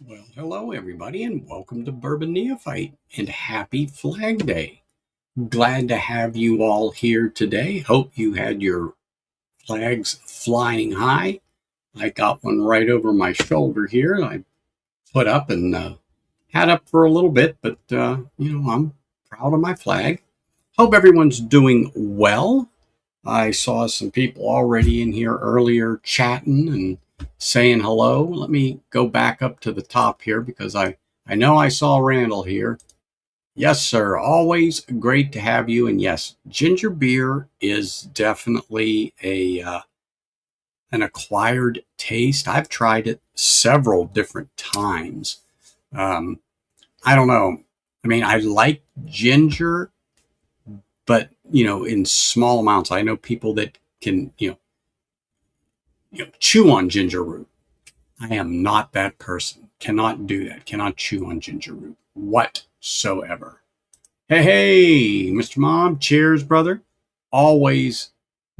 Well, hello everybody, and welcome to Bourbon Neophyte, and happy Flag Day. Glad to have you all here today. Hope you had your flags flying high. I got one right over my shoulder here. I put up and had up for a little bit, but I'm proud of my flag. Hope everyone's doing well. I saw some people already in here earlier chatting and saying hello. Let me go back up to the top here because I know I saw Randall here. Yes, sir. Always great to have you. And yes, ginger beer is definitely an acquired taste. I've tried it several different times. Um, I don't know. I mean, I like ginger, but in small amounts. I know people that can, chew on ginger root. I am not that person. Cannot do that. Cannot chew on ginger root whatsoever. Hey, hey, Mr. Mom. Cheers, brother. Always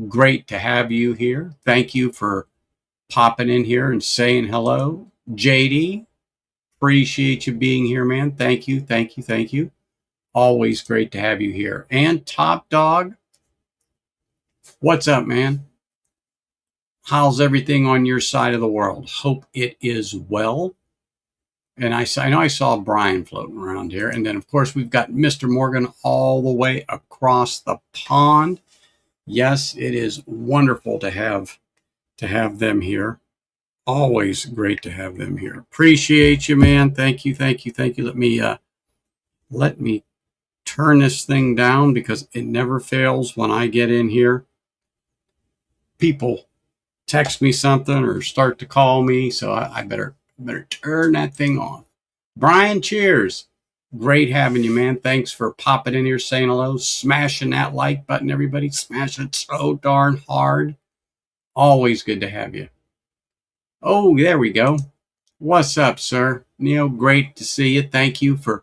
great to have you here. Thank you for popping in here and saying hello. JD, appreciate you being here, man. Thank you, thank you, thank you. Always great to have you here. And Top Dog, what's up, man? How's everything on your side of the world? Hope it is well. And I know I saw Brian floating around here. And then, of course, we've got Mr. Morgan all the way across the pond. Yes, it is wonderful to have them here. Always great to have them here. Appreciate you, man. Thank you, thank you, thank you. Let me turn this thing down because it never fails when I get in here. People text me something or start to call me, so I better turn that thing off. Brian, cheers. Great having you, man. Thanks for popping in here, saying hello, smashing that like button, everybody. Smash it so darn hard. Always good to have you. Oh, there we go. What's up, sir? Neil, great to see you. Thank you for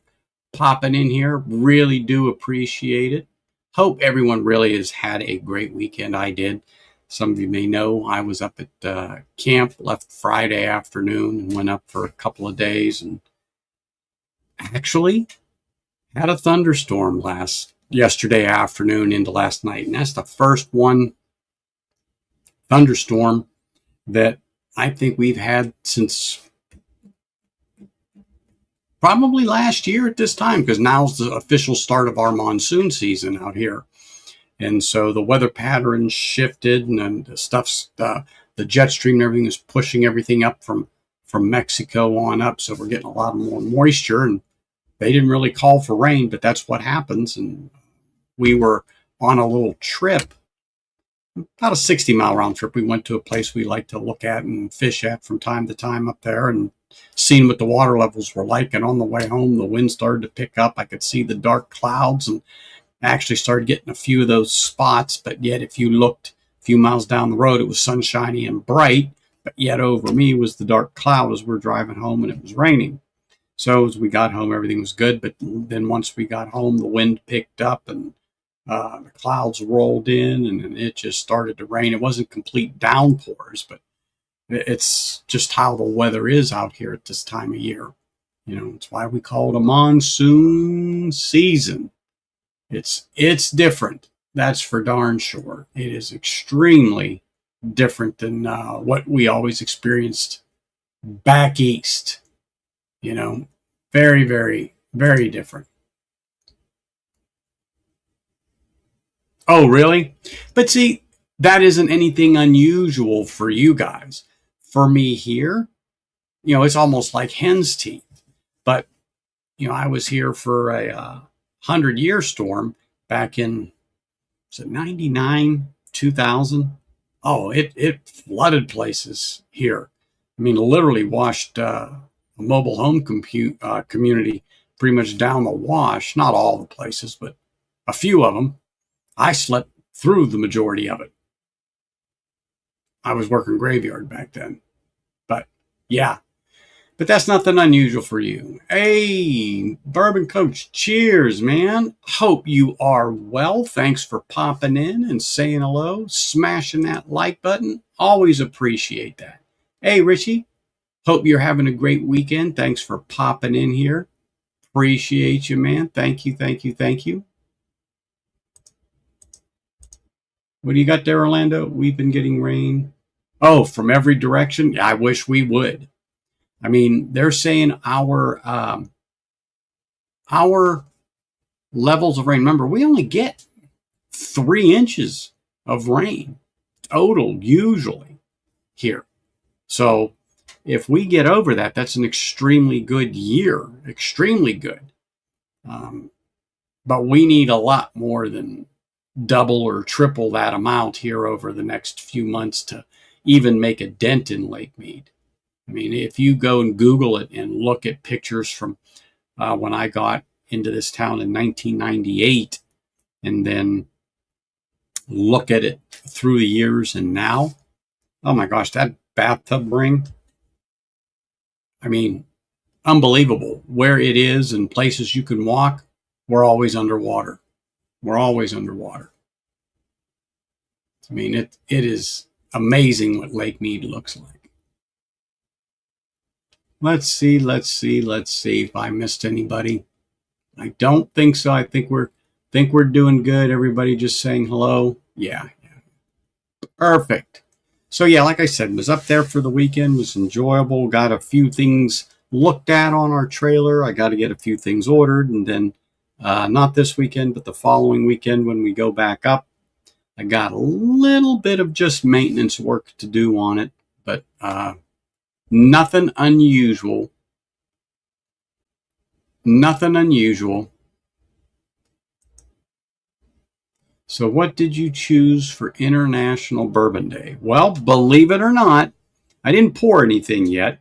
popping in here. Really do appreciate it. Hope everyone really has had a great weekend. I did. Some of you may know I was up at camp, left Friday afternoon and went up for a couple of days and actually had a thunderstorm yesterday afternoon into last night. And that's the first one thunderstorm that I think we've had since probably last year at this time, because now's the official start of our monsoon season out here. And so the weather patterns shifted, and then the jet stream and everything is pushing everything up from Mexico on up. So we're getting a lot more moisture, and they didn't really call for rain, but that's what happens. And we were on a little trip, about a 60-mile round trip. We went to a place we like to look at and fish at from time to time up there, and seen what the water levels were like. And on the way home, the wind started to pick up. I could see the dark clouds and actually started getting a few of those spots. But yet, if you looked a few miles down the road, it was sunshiny and bright. But yet over me was the dark cloud as we're driving home, and it was raining. So as we got home, everything was good. But then once we got home, the wind picked up and the clouds rolled in, and it just started to rain. It wasn't complete downpours, but it's just how the weather is out here at this time of year. It's why we call it a monsoon season. It's different. That's for darn sure. It is extremely different than what we always experienced back east. Very, very, very different. Oh, really? But see, that isn't anything unusual for you guys. For me here, it's almost like hen's teeth. But, I was here for a 100-year storm back in, was it 99, 2000? Oh, it flooded places here. I mean, literally washed a mobile home community pretty much down the wash. Not all the places, but a few of them. I slept through the majority of it. I was working graveyard back then. But yeah, but that's nothing unusual for you. Hey, Bourbon Coach, cheers, man. Hope you are well. Thanks for popping in and saying hello, smashing that like button. Always appreciate that. Hey, Richie, Hope you're having a great weekend. Thanks for popping in here. Appreciate you, man. Thank you, thank you, thank you. What do you got there, Orlando? We've been getting rain. Oh, from every direction? Yeah, I wish we would. I mean, they're saying our levels of rain. Remember, we only get 3 inches of rain total usually here. So if we get over that, that's an extremely good year, extremely good. But we need a lot more than double or triple that amount here over the next few months to even make a dent in Lake Mead. I mean, if you go and Google it and look at pictures from when I got into this town in 1998, and then look at it through the years and now, oh my gosh, that bathtub ring, I mean, unbelievable. Where it is and places you can walk, we're always underwater. We're always underwater. I mean, it is amazing what Lake Mead looks like. Let's see if I missed anybody. I don't think so. I think we're doing good. Everybody just saying hello. Yeah. Perfect. So yeah, like I said, was up there for the weekend, was enjoyable. Got a few things looked at on our trailer. I got to get a few things ordered, and then not this weekend, but the following weekend when we go back up, I got a little bit of just maintenance work to do on it, but nothing unusual. Nothing unusual. So what did you choose for International Bourbon Day? Well, believe it or not, I didn't pour anything yet,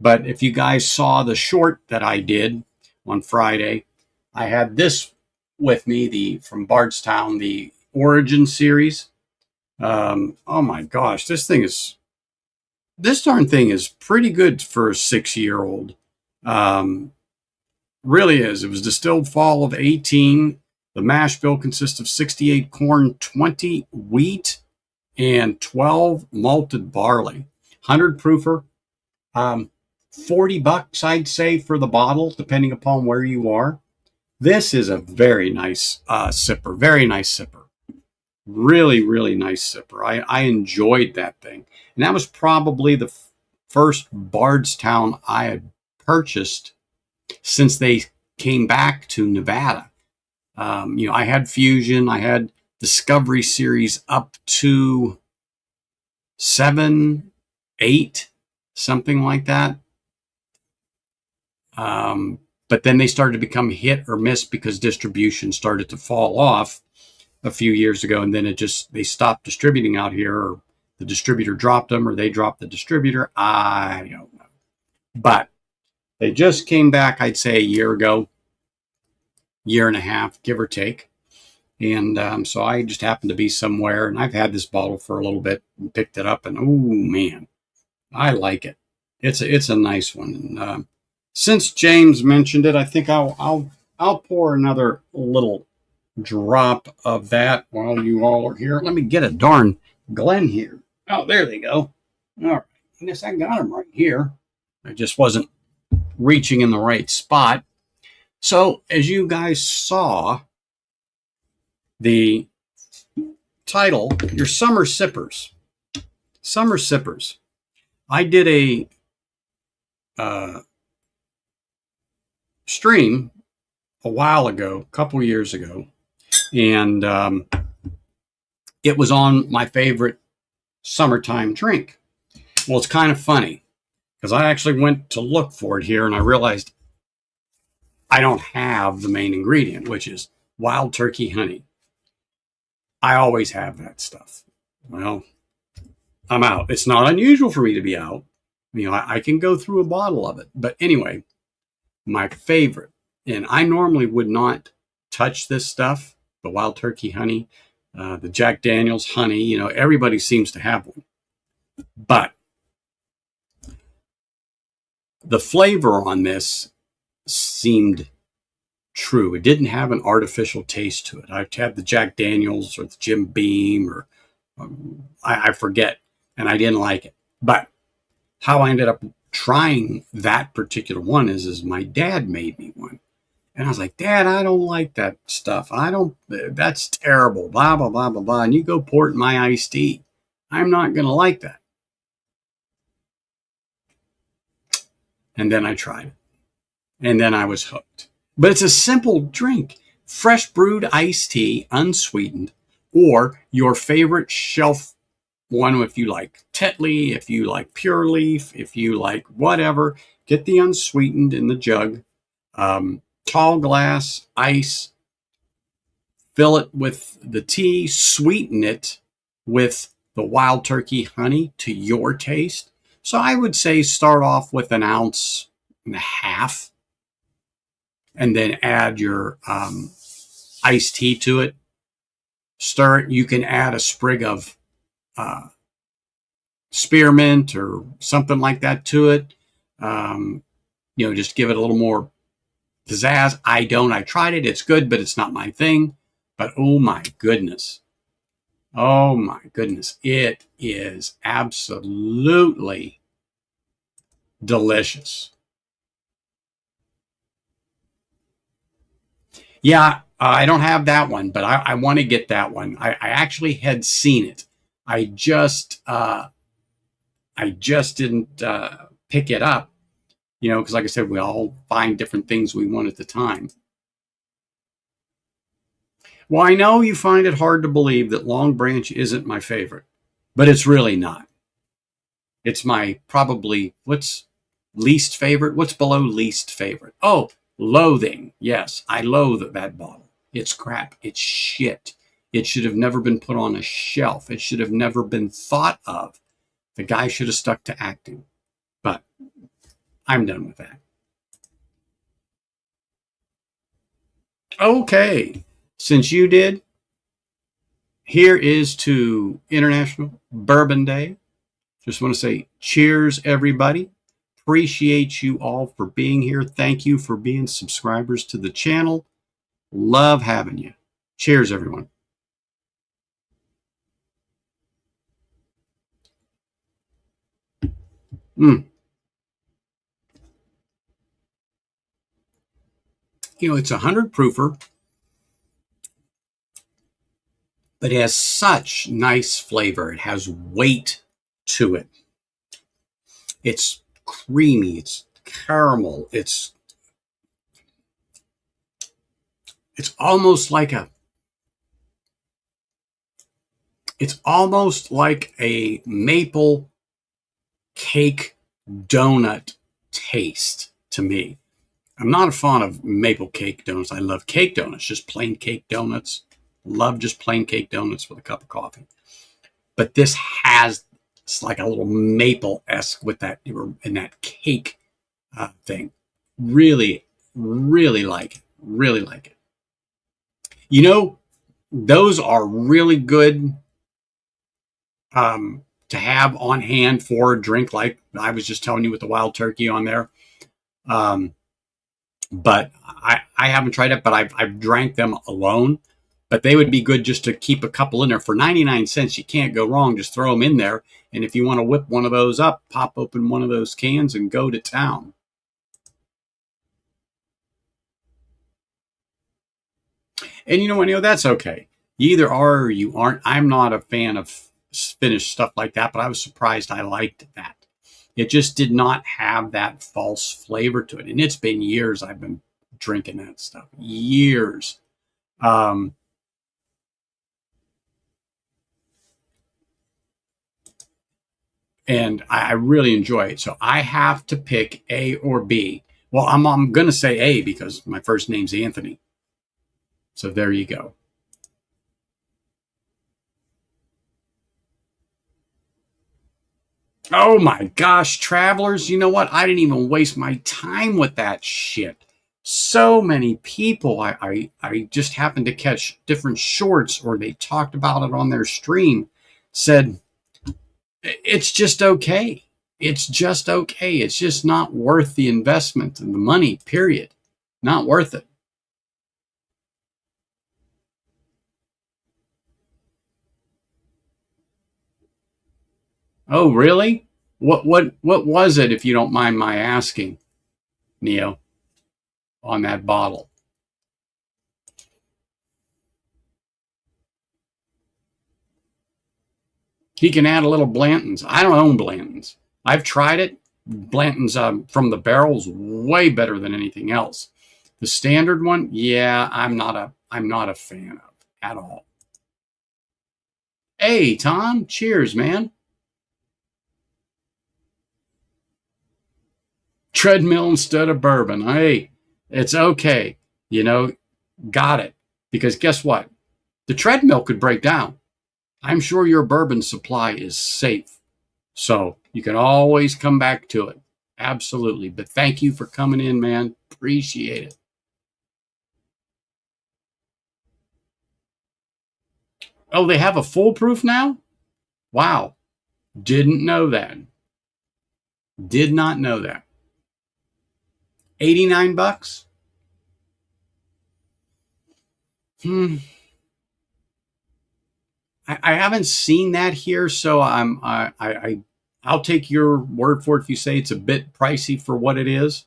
but if you guys saw the short that I did on Friday, I had this with me, from Bardstown, the Origin series. Oh my gosh, this darn thing is pretty good for a 6-year-old. Really is. It was distilled fall of 18. The mash bill consists of 68 corn, 20 wheat, and 12 malted barley. 100 proofer. $40, I'd say, for the bottle, depending upon where you are. This is a very nice sipper. Very nice sipper. Really, really nice sipper. I enjoyed that thing. And that was probably the first Bardstown I had purchased since they came back to Nevada. I had Fusion, I had Discovery series up to 7, 8, something like that. But then they started to become hit or miss because distribution started to fall off a few years ago, and then they stopped distributing out here, or the distributor dropped them, or they dropped the distributor. I don't know. But they just came back, I'd say, a year ago, year and a half, give or take. And so I just happened to be somewhere, and I've had this bottle for a little bit and picked it up, and oh man, I like it. It's a nice one. And since James mentioned it, I think I'll pour another little drop of that while you all are here. Let me get a darn Glen here. Oh, there they go. All right. I guess I got them right here. I just wasn't reaching in the right spot. So as you guys saw, the title, your Summer Sippers. Summer Sippers. I did a stream a while ago, a couple years ago, and it was on my favorite summertime drink. Well, it's kind of funny because I actually went to look for it here, and I realized I don't have the main ingredient, which is wild turkey honey. I always have that stuff. Well, I'm out. It's not unusual for me to be out. I can go through a bottle of it. But anyway, my favorite, and I normally would not touch this stuff, the wild turkey honey, the Jack Daniel's honey, everybody seems to have one. But the flavor on this seemed true. It didn't have an artificial taste to it. I've had the Jack Daniel's or the Jim Beam, or I forget, and I didn't like it. But how I ended up trying that particular one is my dad made me one. And I was like, Dad, I don't like that stuff. That's terrible, blah, blah, blah, blah, blah. And you go pour it in my iced tea. I'm not going to like that. And then I tried it. And then I was hooked. But it's a simple drink. Fresh brewed iced tea, unsweetened, or your favorite shelf one if you like Tetley, if you like Pure Leaf, if you like whatever. Get the unsweetened in the jug. Tall glass, ice. Fill it with the tea. Sweeten it with the wild turkey honey to your taste. So I would say start off with 1.5 ounces and then add your iced tea to it. Stir it. You can add a sprig of spearmint or something like that to it. Just give it a little more pizzazz. I tried it. It's good, but it's not my thing. But oh my goodness. Oh my goodness. It is absolutely delicious. Yeah, I don't have that one, but I want to get that one. I actually had seen it. I just didn't pick it up, because like I said, we all find different things we want at the time. Well, I know you find it hard to believe that Long Branch isn't my favorite, but it's really not. It's my probably, what's least favorite? What's below least favorite? Oh, loathing. Yes, I loathe that bottle. It's crap. It's shit. It should have never been put on a shelf. It should have never been thought of. The guy should have stuck to acting. But I'm done with that. Okay. Since you did, here is to International Bourbon Day. Just want to say cheers, everybody. Appreciate you all for being here. Thank you for being subscribers to the channel. Love having you. Cheers, everyone. It's a 100 proofer, but it has such nice flavor. It has weight to it. It's creamy. It's caramel. It's almost like a maple cake donut taste to me. I'm not a fan of maple cake donuts. I love cake donuts, just plain cake donuts. Love just plain cake donuts with a cup of coffee. But this it's like a little maple-esque with that, and that cake thing. Really, really like it. Really like it. Those are really good to have on hand for a drink, like I was just telling you with the wild turkey on there. But I haven't tried it, but I've drank them alone. But they would be good just to keep a couple in there. For 99 cents, you can't go wrong. Just throw them in there. And if you want to whip one of those up, pop open one of those cans and go to town. And you know what, that's okay. You either are or you aren't. I'm not a fan of finished stuff like that, but I was surprised I liked that. It just did not have that false flavor to it. And it's been years I've been drinking that stuff. Years. And I really enjoy it. So I have to pick A or B. Well, I'm going to say A because my first name's Anthony. So there you go. Oh my gosh, travelers, you know what? I didn't even waste my time with that shit. So many people, I just happened to catch different shorts, or they talked about it on their stream, said, it's just okay. It's just okay. It's just not worth the investment and the money, period. Not worth it. Oh, really? What was it, if you don't mind my asking, Neo, on that bottle? He can add a little Blanton's. I don't own Blanton's. I've tried it. Blanton's from the barrel's way better than anything else. The standard one, yeah, I'm not a fan of at all. Hey, Tom, cheers, man. Treadmill instead of bourbon. Hey, it's okay. You know, got it. Because guess what? The treadmill could break down. I'm sure your bourbon supply is safe. So you can always come back to it. Absolutely. But thank you for coming in, man. Appreciate it. Oh, they have a foolproof now? Wow. Didn't know that. Did not know that. 89 bucks? I haven't seen that here, so I'll take your word for it if you say it's a bit pricey for what it is.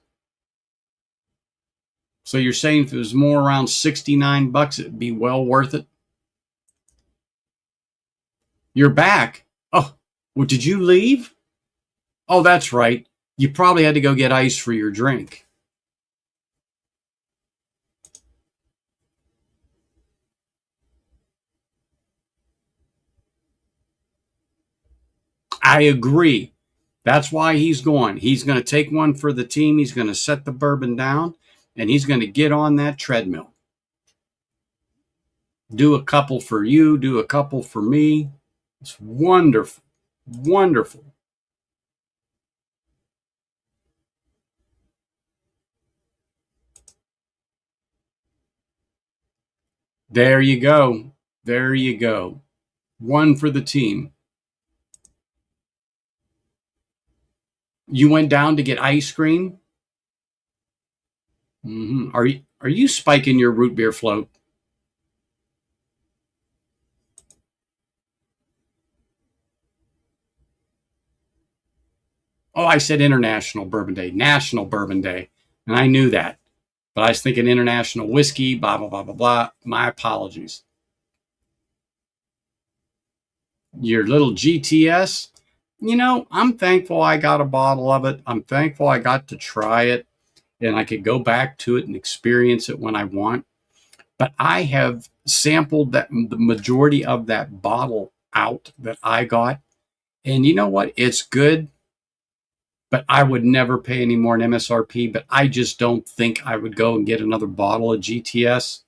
So you're saying if it was more around 69 bucks, it'd be well worth it? You're back. Oh, well, did you leave? Oh, that's right. You probably had to go get ice for your drink. I agree. That's why he's going. He's going to take one for the team. He's going to set the bourbon down, and he's going to get on that treadmill. Do a couple for you, do a couple for me. It's wonderful. Wonderful. There you go. There you go. One for the team. You went down to get ice cream? Mm-hmm. Are you spiking your root beer float? Oh, I said International Bourbon Day, National Bourbon Day, and I knew that. But I was thinking international whiskey, blah, blah, blah, blah, blah. My apologies. Your little GTS, I'm thankful I got a bottle of it. I'm thankful I got to try it and I could go back to it and experience it when I want. But I have sampled the majority of that bottle out that I got. And you know what? It's good, but I would never pay any more than MSRP. But I just don't think I would go and get another bottle of GTS,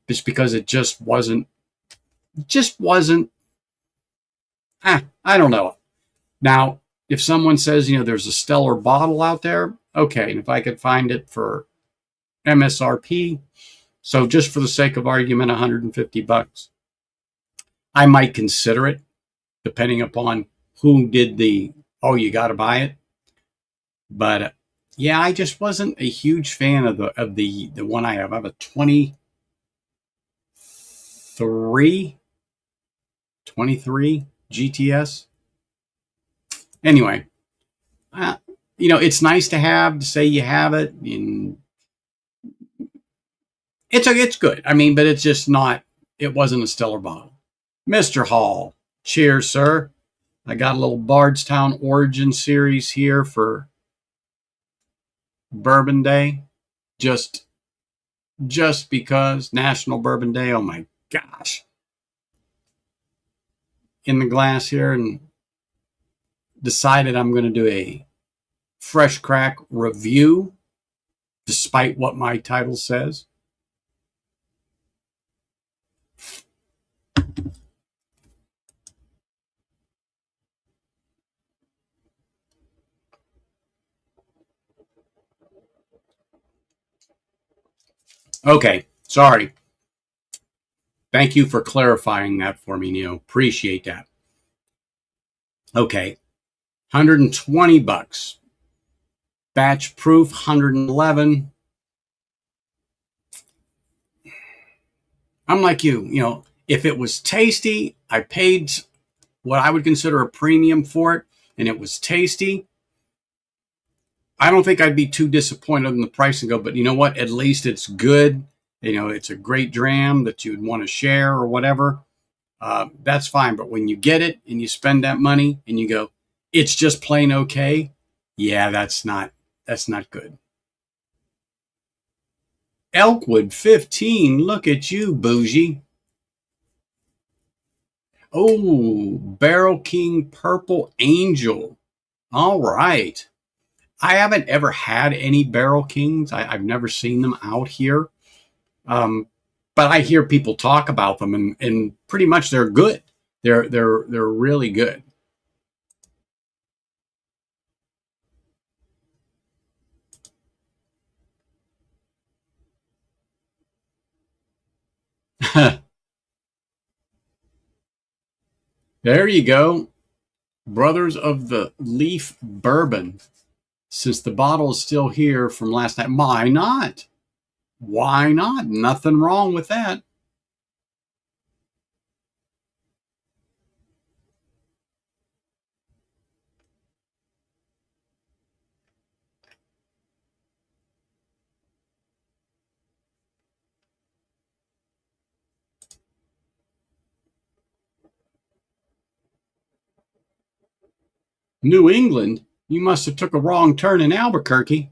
just because it just wasn't. I don't know. Now, if someone says, there's a stellar bottle out there, okay. And if I could find it for MSRP, so just for the sake of argument, 150 bucks, I might consider it, depending upon who did oh, you got to buy it. But yeah, I just wasn't a huge fan of the one I have. I have a 23 GTS. Anyway, it's nice to say you have it, and it's good. I mean, but it's just not. It wasn't a stellar bottle. Mr. Hall, cheers, sir. I got a little Bardstown Origin Series here for Bourbon Day, just because National Bourbon Day. Oh my gosh! In the glass here, and decided I'm going to do a fresh crack review, despite what my title says. Okay, sorry. Thank you for clarifying that for me, Neo. Appreciate that. Okay, 120 bucks. Batch proof, 111. I'm like you, if it was tasty, I paid what I would consider a premium for it. and it was tasty, I don't think I'd be too disappointed in the price and go, but you know what? At least it's good. You know, it's a great dram that you'd want to share or whatever. That's fine. But when you get it and you spend that money and you go, it's just plain okay. Yeah, that's not good. Elkwood 15. Look at you, bougie. Oh, Barrel King Purple Angel. All right. I haven't ever had any Barrel Kings. I've never seen them out here. Um, but I hear people talk about them, and pretty much they're good. They're really good. There you go. Brothers of the Leaf Bourbon. Since the bottle is still here from last night, why not? Why not? Nothing wrong with that. New England? You must have took a wrong turn in Albuquerque.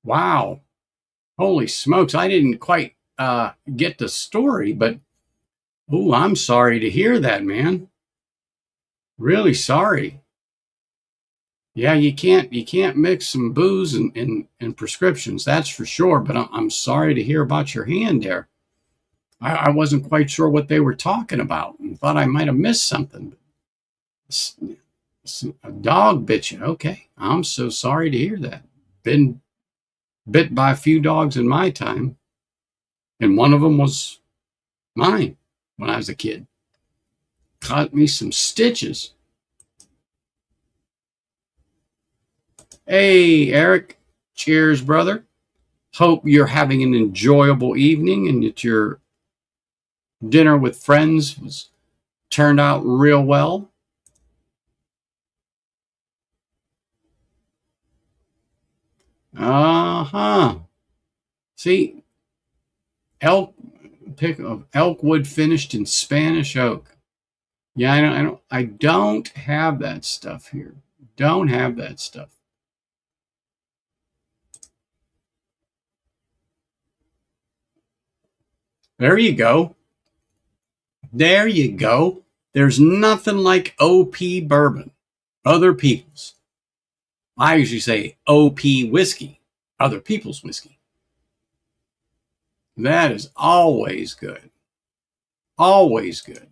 Wow. Holy smokes. I didn't quite get the story, but oh, I'm sorry to hear that, man. Really sorry. Yeah, you can't mix some booze and prescriptions, that's for sure. But I'm sorry to hear about your hand there. I wasn't quite sure what they were talking about and thought I might have missed something. A dog bit you. Okay, I'm so sorry to hear that. Been bit by a few dogs in my time, and one of them was mine when I was a kid. Caught me some stitches. Hey, Eric. Cheers, brother. Hope you're having an enjoyable evening and that your dinner with friends was turned out real well. Uh-huh. See, elk pick of elkwood finished in Spanish oak. Yeah, I don't have that stuff here. Don't have that stuff. There you go. There you go. There's nothing like OP bourbon. Other people's. I usually say OP whiskey. Other people's whiskey. That is always good. Always good.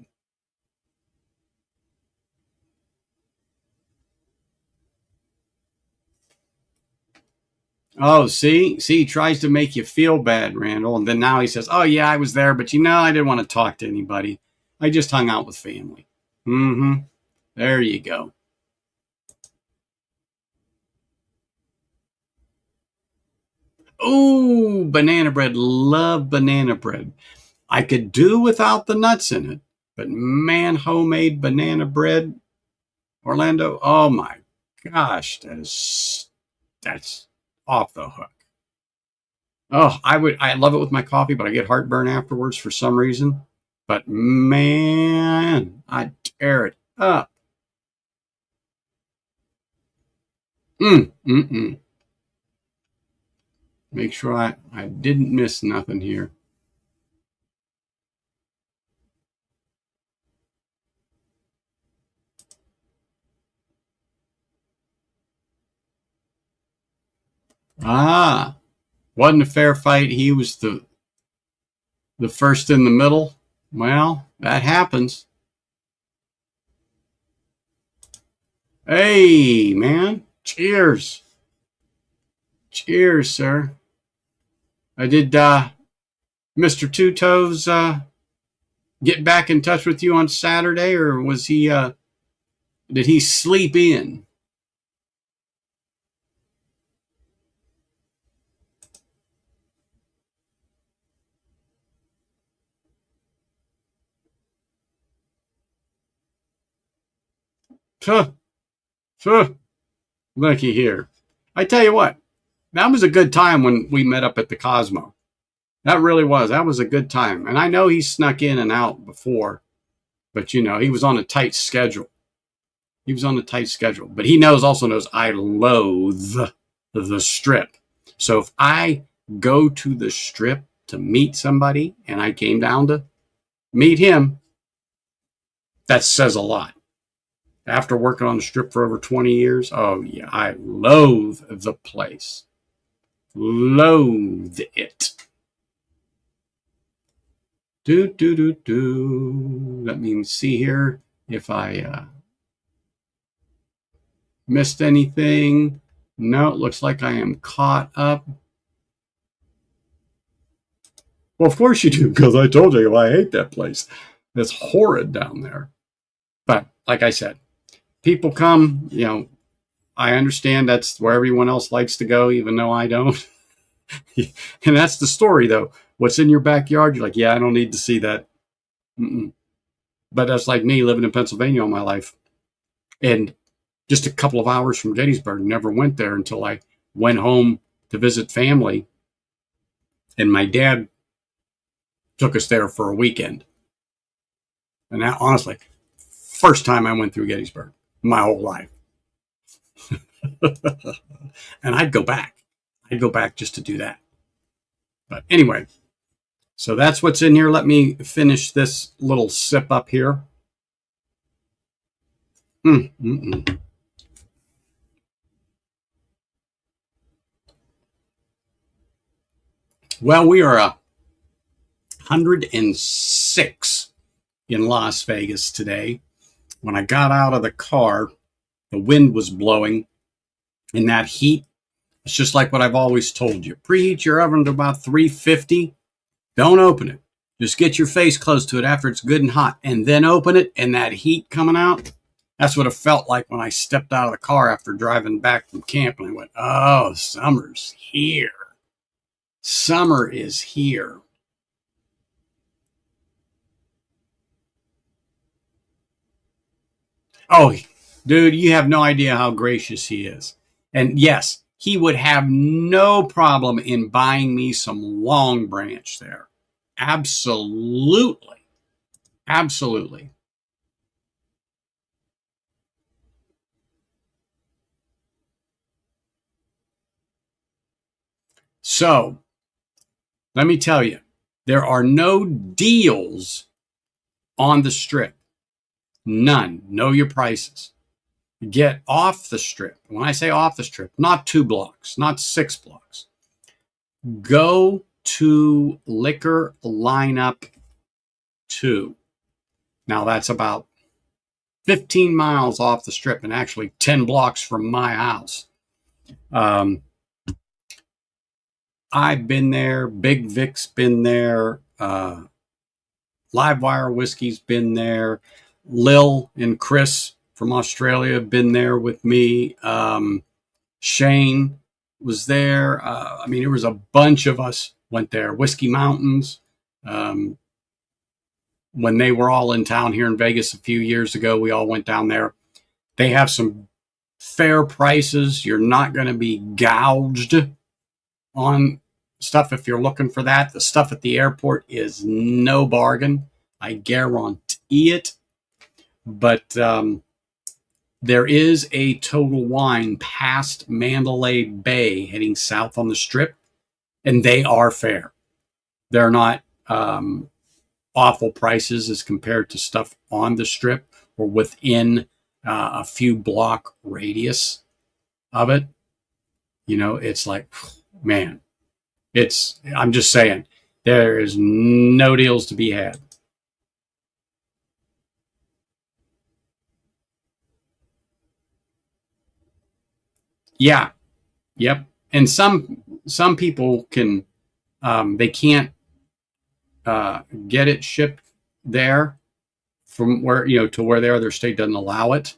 Oh, see, he tries to make you feel bad, Randall, and then now he says, "Oh yeah, I was there, but I didn't want to talk to anybody. I just hung out with family." Mm-hmm. There you go. Oh, banana bread. Love banana bread. I could do without the nuts in it, but man, homemade banana bread, Orlando. Oh my gosh, that's off the hook. Oh, I love it with my coffee, but I get heartburn afterwards for some reason. But man, I tear it up. Mm. Make sure I didn't miss nothing here. Ah, wasn't a fair fight. He was the first in the middle. Well, that happens. Hey, man. Cheers. Cheers, sir. I did Mr. Two Toes get back in touch with you on Saturday, or was he did he sleep in? Huh, huh, looky here. I tell you what, that was a good time when we met up at the Cosmo. That really was. That was a good time. And I know he snuck in and out before, but he was on a tight schedule. He was on a tight schedule. But he also knows I loathe the strip. So if I go to the strip to meet somebody and I came down to meet him, that says a lot. After working on the strip for over 20 years, oh yeah, I loathe the place. Loathe it. Let me see here if I missed anything. No, it looks like I am caught up. Well, of course you do, because I told you I hate that place. It's horrid down there. But like I said, people come, I understand that's where everyone else likes to go, even though I don't. And that's the story, though. What's in your backyard? You're like, yeah, I don't need to see that. Mm-mm. But that's like me living in Pennsylvania all my life. And just a couple of hours from Gettysburg, never went there until I went home to visit family. And my dad took us there for a weekend. And that, honestly, first time I went through Gettysburg my whole life. And I'd go back. I'd go back just to do that. But anyway, so that's what's in here. Let me finish this little sip up here. Well, we are 106 in Las Vegas today. When I got out of the car, the wind was blowing, and that heat, it's just like what I've always told you. Preheat your oven to about 350. Don't open it. Just get your face close to it after it's good and hot, and then open it, and that heat coming out, that's what it felt like when I stepped out of the car after driving back from camp, and I went, oh, summer's here. Summer is here. Oh, dude, you have no idea how gracious he is. And yes, he would have no problem in buying me some Long Branch there. Absolutely. Absolutely. So, let me tell you, there are no deals on the strip. None. Know your prices. Get off the strip. When I say off the strip, not 2 blocks, not 6 blocks. Go to Liquor Lineup 2. Now that's about 15 miles off the strip and actually 10 blocks from my house. I've been there. Big Vic's been there. Livewire Whiskey's been there. Lil and Chris from Australia have been there with me. Shane was there. There was a bunch of us went there. Whiskey Mountains. When they were all in town here in Vegas a few years ago, we all went down there. They have some fair prices. You're not going to be gouged on stuff if you're looking for that. The stuff at the airport is no bargain. I guarantee it. But there is a Total Wine past Mandalay Bay heading south on the strip, and they are fair. They're not awful prices as compared to stuff on the strip or within a few block radius of it. It's like, man, I'm just saying, there is no deals to be had. Yeah. Yep. And some people can, they can't get it shipped there from where, to where they are. Their state doesn't allow it,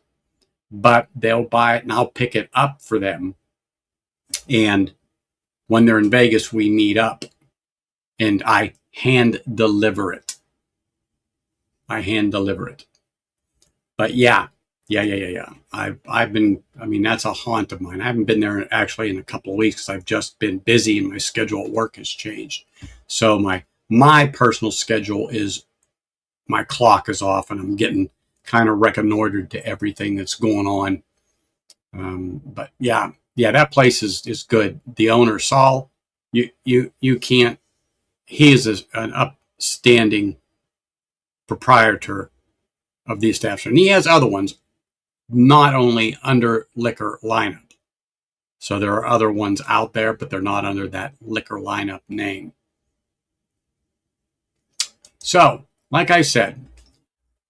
but they'll buy it and I'll pick it up for them. And when they're in Vegas, we meet up and I hand deliver it. But yeah. I've been, that's a haunt of mine. I haven't been there actually in a couple of weeks because I've just been busy and my schedule at work has changed. So my personal schedule is, my clock is off and I'm getting kind of reconnoitered to everything that's going on. But yeah, that place is good. The owner, Saul, you can't, he is an upstanding proprietor of the establishment. And he has other ones, not only under liquor lineup. So there are other ones out there, but they're not under that liquor lineup name. So, like I said,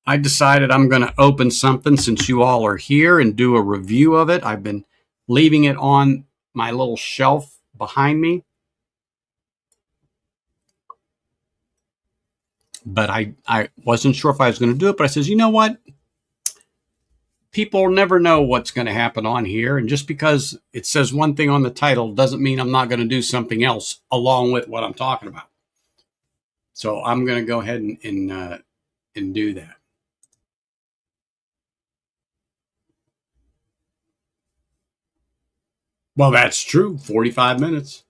I decided I'm going to open something since you all are here and do a review of it. I've been leaving it on my little shelf behind me. But I wasn't sure if I was going to do it, but I says, you know what? People never know what's going to happen on here. And just because it says one thing on the title doesn't mean I'm not going to do something else along with what I'm talking about. So I'm going to go ahead and do that. Well, that's true. 45 minutes.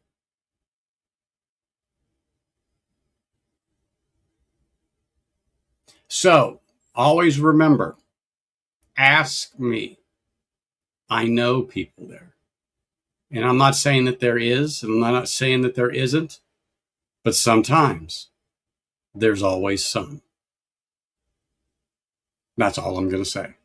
So always remember, ask me. I know people there. And I'm not saying that there is, and I'm not saying that there isn't, but sometimes there's always some. That's all I'm going to say.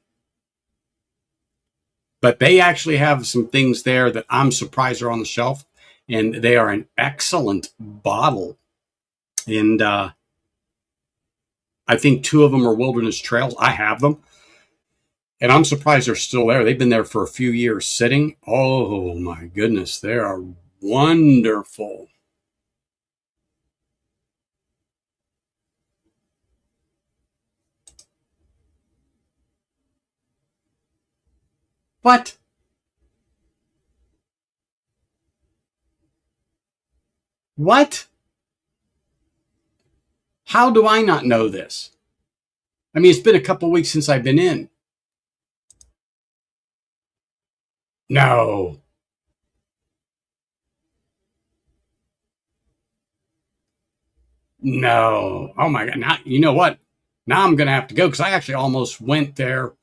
But they actually have some things there that I'm surprised are on the shelf, and they are an excellent bottle. And I think 2 of them are Wilderness Trails. I have them. And I'm surprised they're still there. They've been there for a few years sitting. Oh, my goodness. They are wonderful. What? What? How do I not know this? I mean, it's been a couple of weeks since I've been in. No. No. Oh my God. Now, you know what? Now I'm going to have to go because I actually almost went there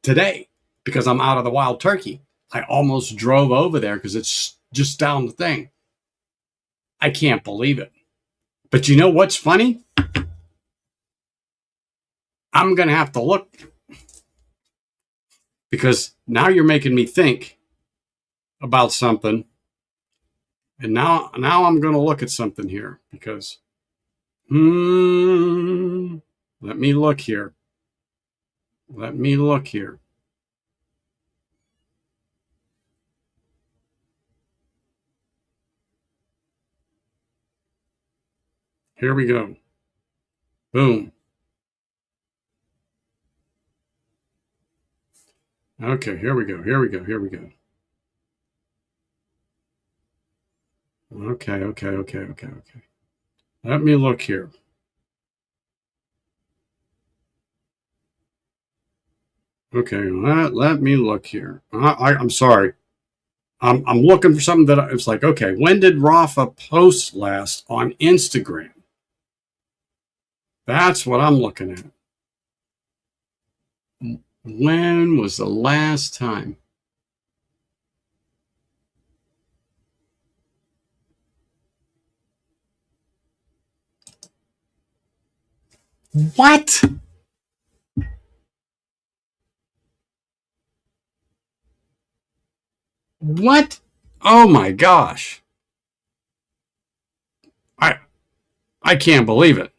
today because I'm out of the Wild Turkey. I almost drove over there because it's just down the thing. I can't believe it. But you know what's funny? I'm going to have to look because now you're making me think about something. And now I'm going to look at something here because, let me look here. Let me look here. Here we go. Boom. Okay, here we go. Okay. Let me look here. Okay, let me look here. I'm sorry. I'm looking for something that it's like, okay, when did Rafa post last on Instagram? That's what I'm looking at. When was the last time? What? What? Oh my gosh. I can't believe it.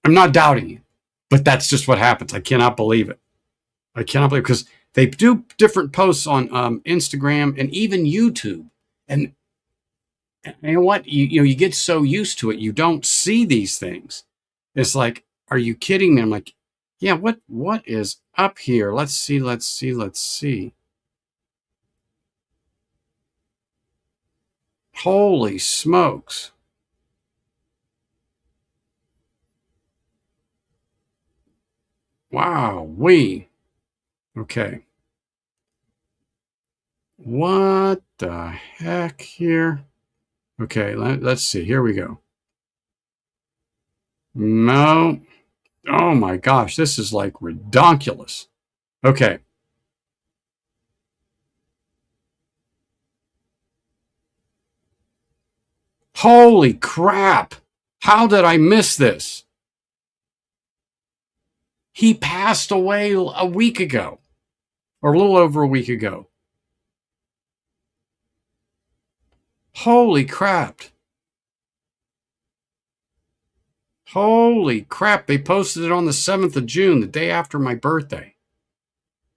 I'm not doubting you, but that's just what happens. I cannot believe it. Because they do different posts on Instagram and even YouTube. And You know what? You get so used to it, you don't see these things. It's like, are you kidding me? I'm like, yeah, what is up here? Let's see, let's see, let's see. Holy smokes. Wow, okay. What the heck here? Okay, let's see. Here we go. No. Oh my gosh, this is like redonkulous. Okay. Holy crap. How did I miss this? He passed away a week ago, or a little over a week ago. Holy crap. Holy crap. They posted it on the 7th of June, the day after my birthday.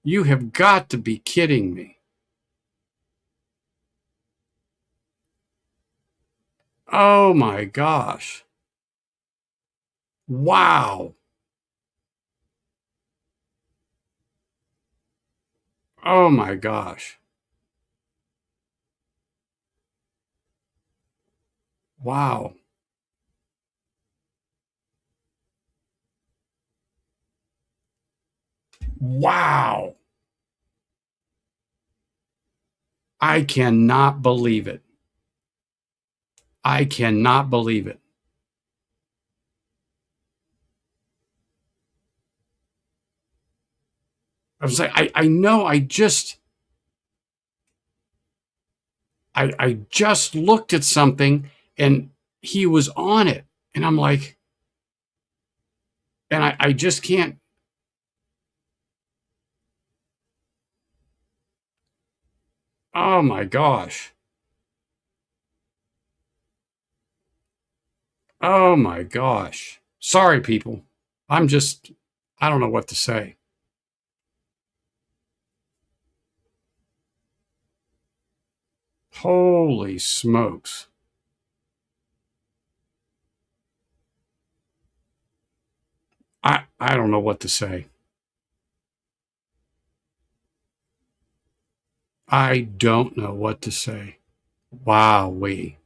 You have got to be kidding me. Oh my gosh. Wow. Oh my gosh. Wow. Wow. I cannot believe it. I cannot believe it. I was like, I know I just looked at something and he was on it. And I'm like, and I just can't. Oh my gosh. Oh my gosh. Sorry, people. I don't know what to say. Holy smokes. I don't know what to say. I don't know what to say. Wowee.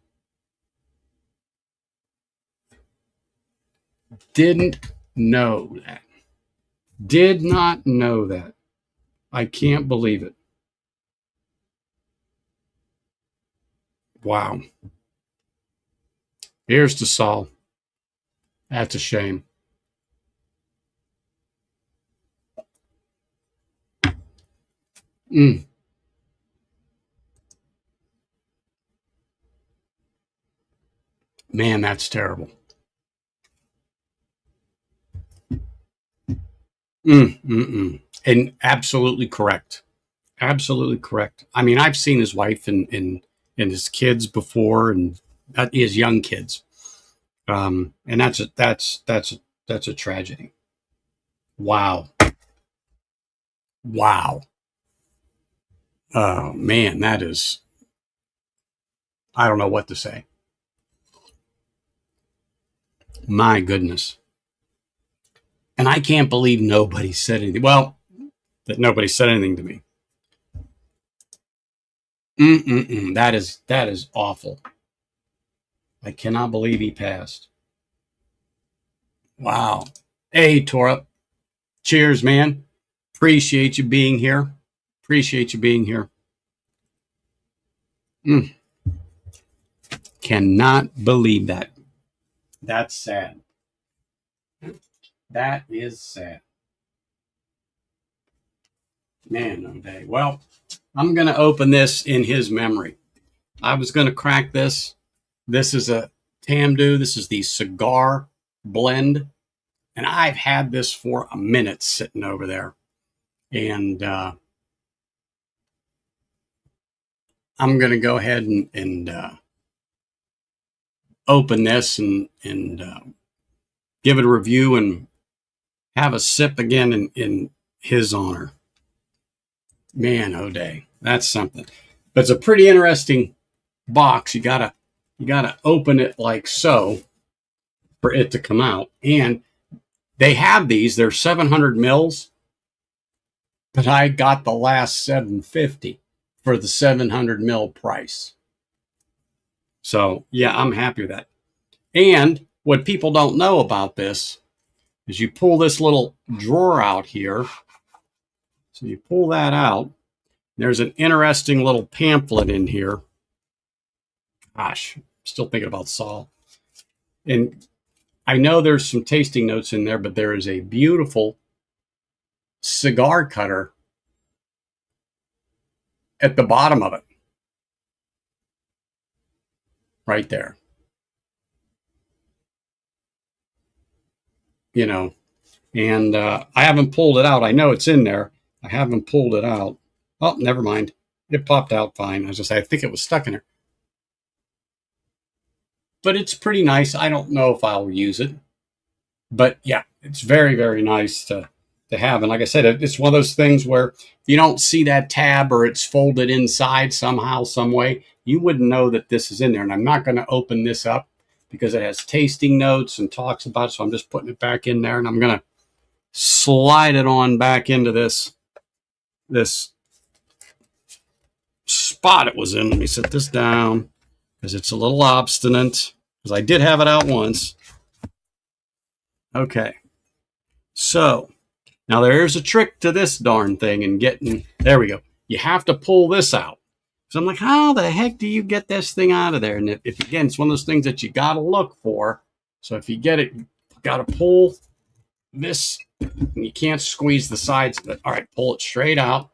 Didn't know that. Did not know that. I can't believe it. Wow. Here's to Saul. That's a shame. Mm. Man, that's terrible. And absolutely correct. Absolutely correct. I mean, I've seen his wife and his kids before, and his young kids. And that's a tragedy. Wow. Wow. Oh man, that is. I don't know what to say. My goodness. And I can't believe nobody said anything. Well, that nobody said anything to me. That is awful. I cannot believe he passed. Wow. Hey, Tora. Cheers, man. Appreciate you being here. Appreciate you being here. Cannot believe that. That's sad. That is sad. Man, no day. Well, I'm going to open this in his memory. I was going to crack this. This is a Tamdu. This is the cigar blend. And I've had this for a minute sitting over there. And I'm going to go ahead and open this and give it a review and have a sip again in his honor. Man, oh day. That's something. But it's a pretty interesting box. You gotta You got to open it like so for it to come out. And they have these, they're 700 mils, but I got the last 750 for the 700 mil price. So yeah, I'm happy with that. And what people don't know about this is you pull this little drawer out here. So you pull that out. There's an interesting little pamphlet in here. Gosh, I'm still thinking about salt. And I know there's some tasting notes in there, but there is a beautiful cigar cutter at the bottom of it. Right there. You know, and I haven't pulled it out. I know it's in there. I haven't pulled it out. Oh, never mind. It popped out fine. I was just saying, I think it was stuck in there. But it's pretty nice. I don't know if I'll use it. But yeah, it's very, very nice to have. And like I said, it's one of those things where if you don't see that tab or it's folded inside somehow, some way, you wouldn't know that this is in there. And I'm not going to open this up because it has tasting notes and talks about it. So I'm just putting it back in there, and I'm going to slide it on back into this spot it was in. Let me set this down because it's a little obstinate, because I did have it out once. Okay. So now there's a trick to this darn thing and getting, there we go. You have to pull this out. So I'm like, how the heck do you get this thing out of there? And if again, it's one of those things that you got to look for. So if you get it, you got to pull this, and you can't squeeze the sides of it. All right, pull it straight out.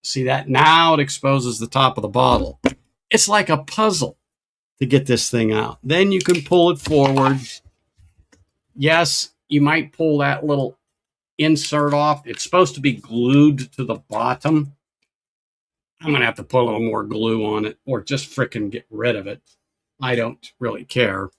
See that? Now it exposes the top of the bottle. It's like a puzzle to get this thing out. Then you can pull it forward. Yes, you might pull that little insert off. It's supposed to be glued to the bottom. I'm going to have to put a little more glue on it, or just frickin' get rid of it. I don't really care.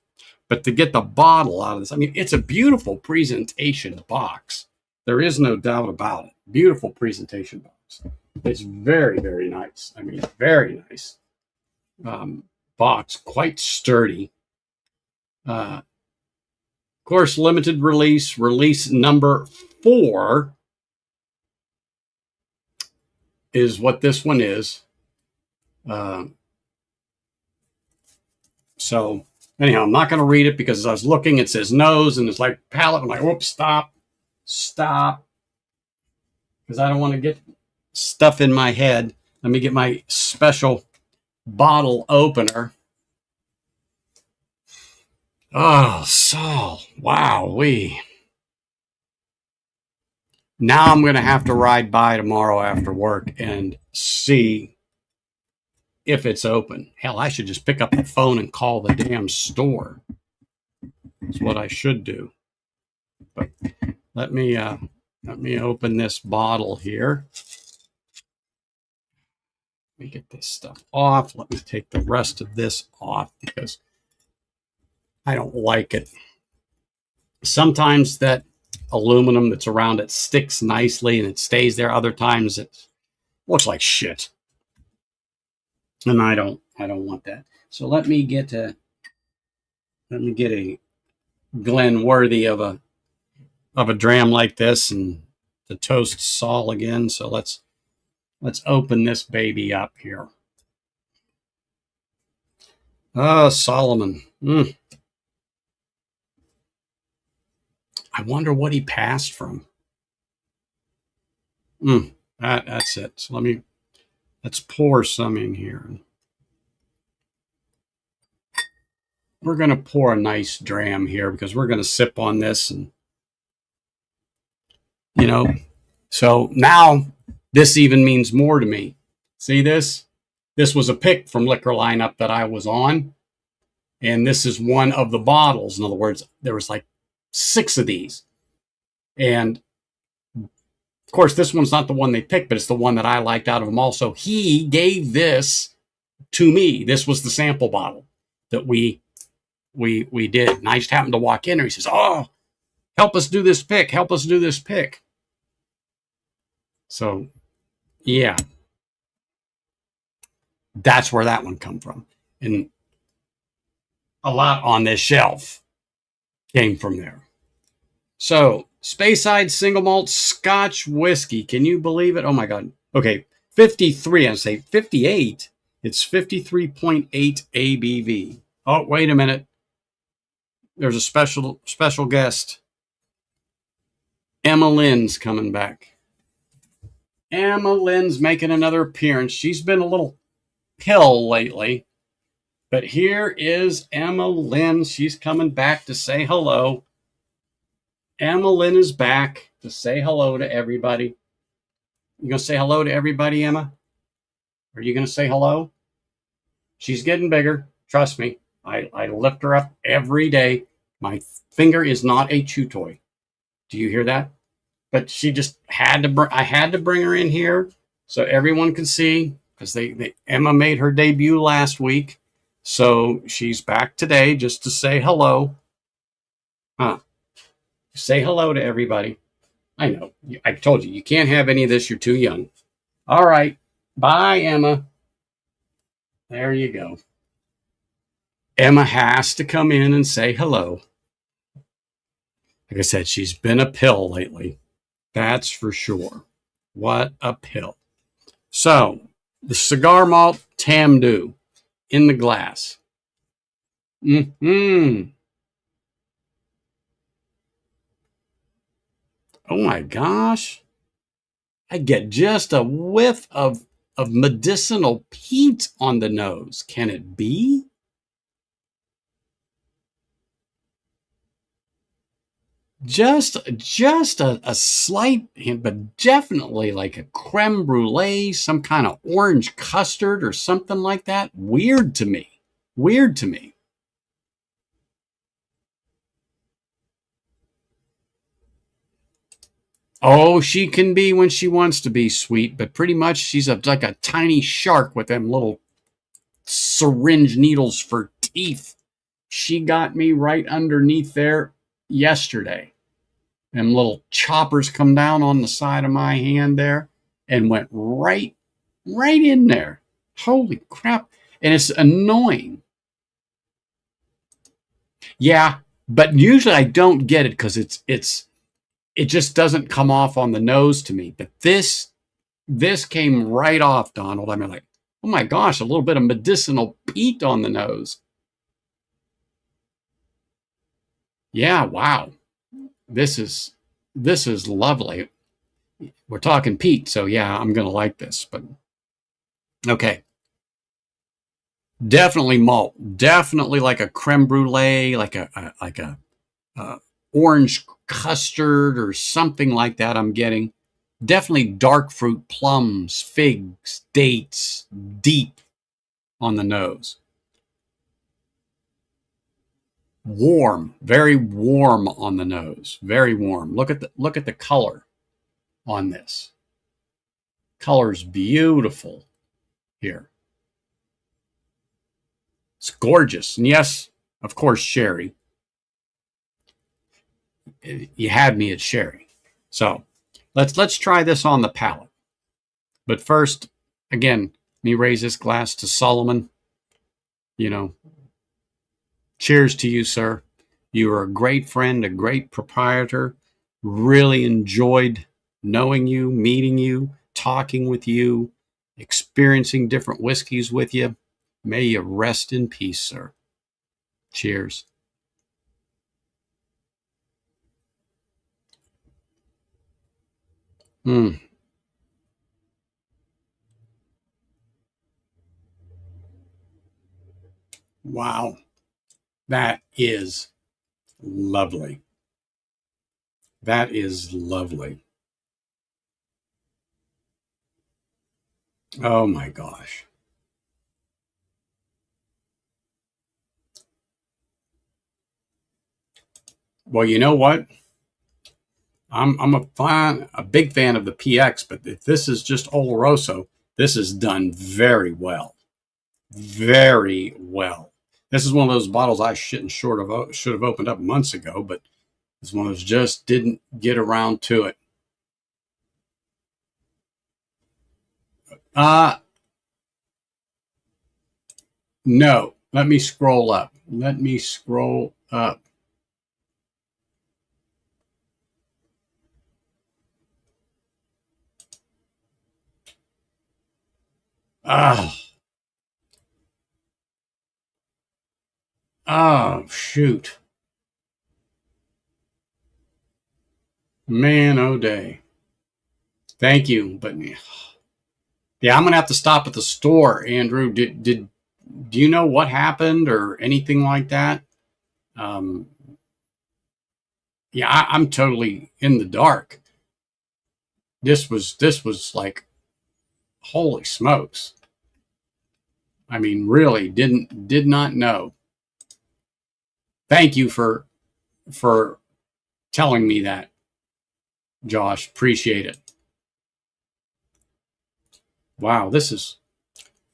But to get the bottle out of this, I mean, it's a beautiful presentation box. There is no doubt about it. Beautiful presentation box. It's very, very nice. I mean, very nice box. Quite sturdy. Of course, limited release number 4 is what this one is. So anyhow, I'm not going to read it because as I was looking, it says nose and it's like palate. I'm like, whoops, stop. Because I don't want to get stuff in my head. Let me get my special bottle opener. Oh, so wow-wee. Now I'm going to have to ride by tomorrow after work and see if it's open. Hell, I should just pick up the phone and call the damn store. That's what I should do. But let me open this bottle here. Let me get this stuff off. Let me take the rest of this off because I don't like it. Sometimes that aluminum that's around it sticks nicely and it stays there. Other times it looks like shit. And I don't want that. So let me get a Glen worthy of a dram like this, and to toast Saul again. So let's open this baby up here. Oh, Solomon. I wonder what he passed from. That's it. So let's pour some in here. We're going to pour a nice dram here because we're going to sip on this, and you know, so now this even means more to me. See this? This was a pick from Liquor Lineup that I was on, and this is one of the bottles. In other words, there was like 6 of these, and of course, this one's not the one they picked, but it's the one that I liked out of them all. So he gave this to me. This was the sample bottle that we did. And I just happened to walk in there. He says, oh, help us do this pick. Help us do this pick. So, yeah. That's where that one come from. And A lot on this shelf came from there. So, Speyside single malt Scotch whiskey. Can you believe it? Oh my God. Okay, 53. I say 58. It's 53.8 ABV. Oh, wait a minute. There's a special guest. Emma Lynn's coming back. Emma Lynn's making another appearance. She's been a little pill lately. But here is Emma Lynn. She's coming back to say hello. Emma Lynn is back to say hello to everybody. You going to say hello to everybody, Emma? Are you going to say hello? She's getting bigger. Trust me. I lift her up every day. My finger is not a chew toy. Do you hear that? But she just had to. I had to bring her in here so everyone could see, because Emma made her debut last week, so she's back today just to say hello. Huh? Say hello to everybody. I know. I told you you can't have any of this. You're too young. All right. Bye, Emma. There you go. Emma has to come in and say hello. Like I said, she's been a pill lately. That's for sure. What a pill. So, the cigar malt Tamdu in the glass. Mm-hmm. Oh my gosh. I get just a whiff of medicinal peat on the nose. Can it be? Just a slight hint, but definitely like a creme brulee, some kind of orange custard or something like that. Weird to me. Weird to me. Oh, she can be when she wants to be sweet, but pretty much she's like a tiny shark with them little syringe needles for teeth. She got me right underneath there yesterday. Them little choppers come down on the side of my hand there and went right in there. Holy crap. And it's annoying. Yeah, but usually I don't get it because it just doesn't come off on the nose to me. But this came right off, Donald. I mean, like, oh my gosh, a little bit of medicinal peat on the nose. Yeah, wow. This is lovely. We're talking peat, so yeah, I'm gonna like this. But okay, definitely malt, definitely like a creme brulee, like a orange custard or something like that. I'm getting definitely dark fruit, plums, figs, dates, deep on the nose. Warm, very warm on the nose, very warm. Look at the color on this. Color's beautiful here. It's gorgeous. And yes, of course, sherry. You had me at sherry. So let's try this on the palate. But first, again, let me raise this glass to Solomon. You know, cheers to you, sir. You are a great friend, a great proprietor. Really enjoyed knowing you, meeting you, talking with you, experiencing different whiskeys with you. May you rest in peace, sir. Cheers. Mm. Wow. That is lovely. That is lovely. Oh my gosh. Well, you know what? I'm a big fan of the PX, but if this is just Oloroso, this is done very well. Very well. This is one of those bottles I should have opened up months ago, but it's one of those just didn't get around to it. Uh no. Let me scroll up. Let me scroll up. Oh, oh, shoot. Man, oh day. Thank you, but yeah, I'm gonna have to stop at the store. Andrew, do you know what happened or anything like that? Um, yeah, I'm totally in the dark. This was like, holy smokes. I mean, really did not know. Thank you for telling me that, Josh. Appreciate it. Wow, this is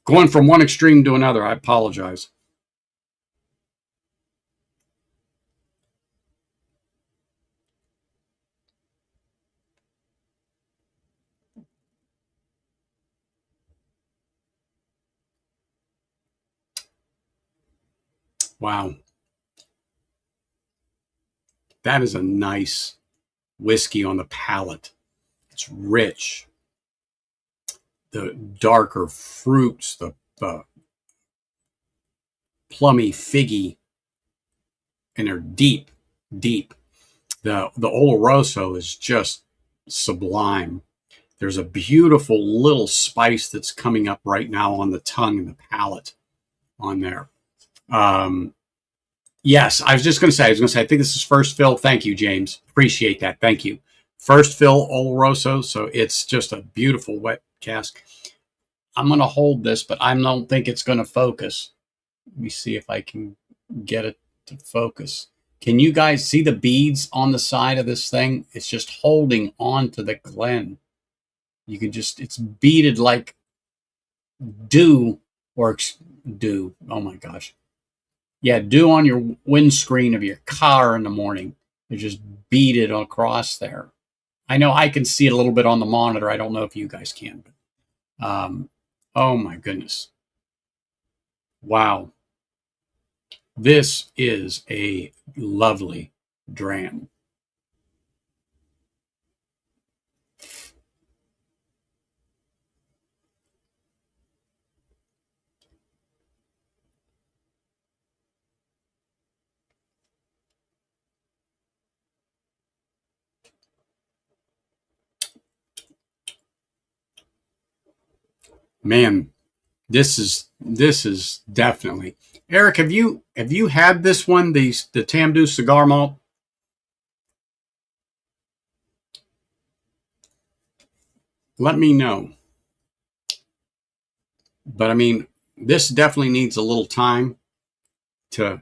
going from one extreme to another. I apologize. Wow, that is a nice whiskey on the palate. It's rich. The darker fruits, the plummy, figgy, and they're deep, deep. The Oloroso is just sublime. There's a beautiful little spice that's coming up right now on the tongue and the palate on there. Yes, I was going to say, I think this is first fill. Thank you, James. Appreciate that. Thank you. First fill Oloroso. So it's just a beautiful wet cask. I'm going to hold this, but I don't think it's going to focus. Let me see if I can get it to focus. Can you guys see the beads on the side of this thing? It's just holding on to the Glen. You can just, it's beaded like dew or dew. Oh my gosh. Yeah, dew on your windscreen of your car in the morning. They're just beaded across there. I know I can see it a little bit on the monitor. I don't know if you guys can. But, oh my goodness. Wow. This is a lovely dram. Man, this is definitely. Eric, have you had this one, the Tamdu cigar malt? Let me know. But I mean, this definitely needs a little time to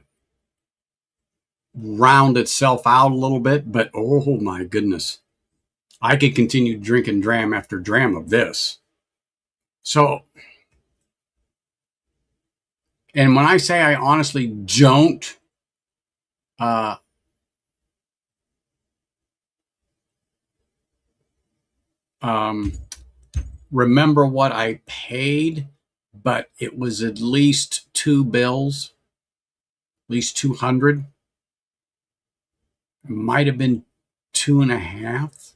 round itself out a little bit, but oh my goodness. I could continue drinking dram after dram of this. So, and when I say I honestly don't uh, um, remember what I paid, but it was at least two bills, at least 200. It might have been two and a half.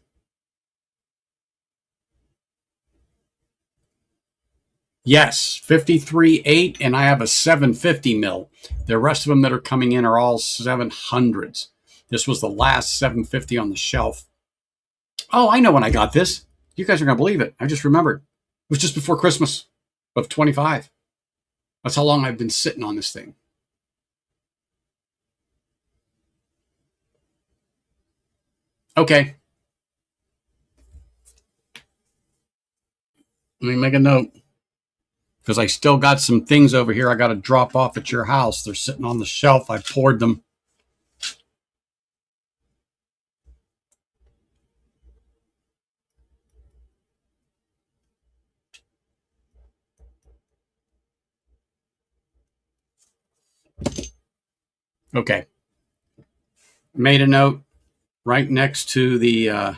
Yes, 53.8, and I have a 750 mil. The rest of them that are coming in are all 700s. This was the last 750 on the shelf. Oh, I know when I got this. You guys are going to believe it. I just remembered. It was just before Christmas of 25. That's how long I've been sitting on this thing. Okay. Let me make a note. Because I still got some things over here I got to drop off at your house. They're sitting on the shelf. I poured them. Okay. Made a note right next to the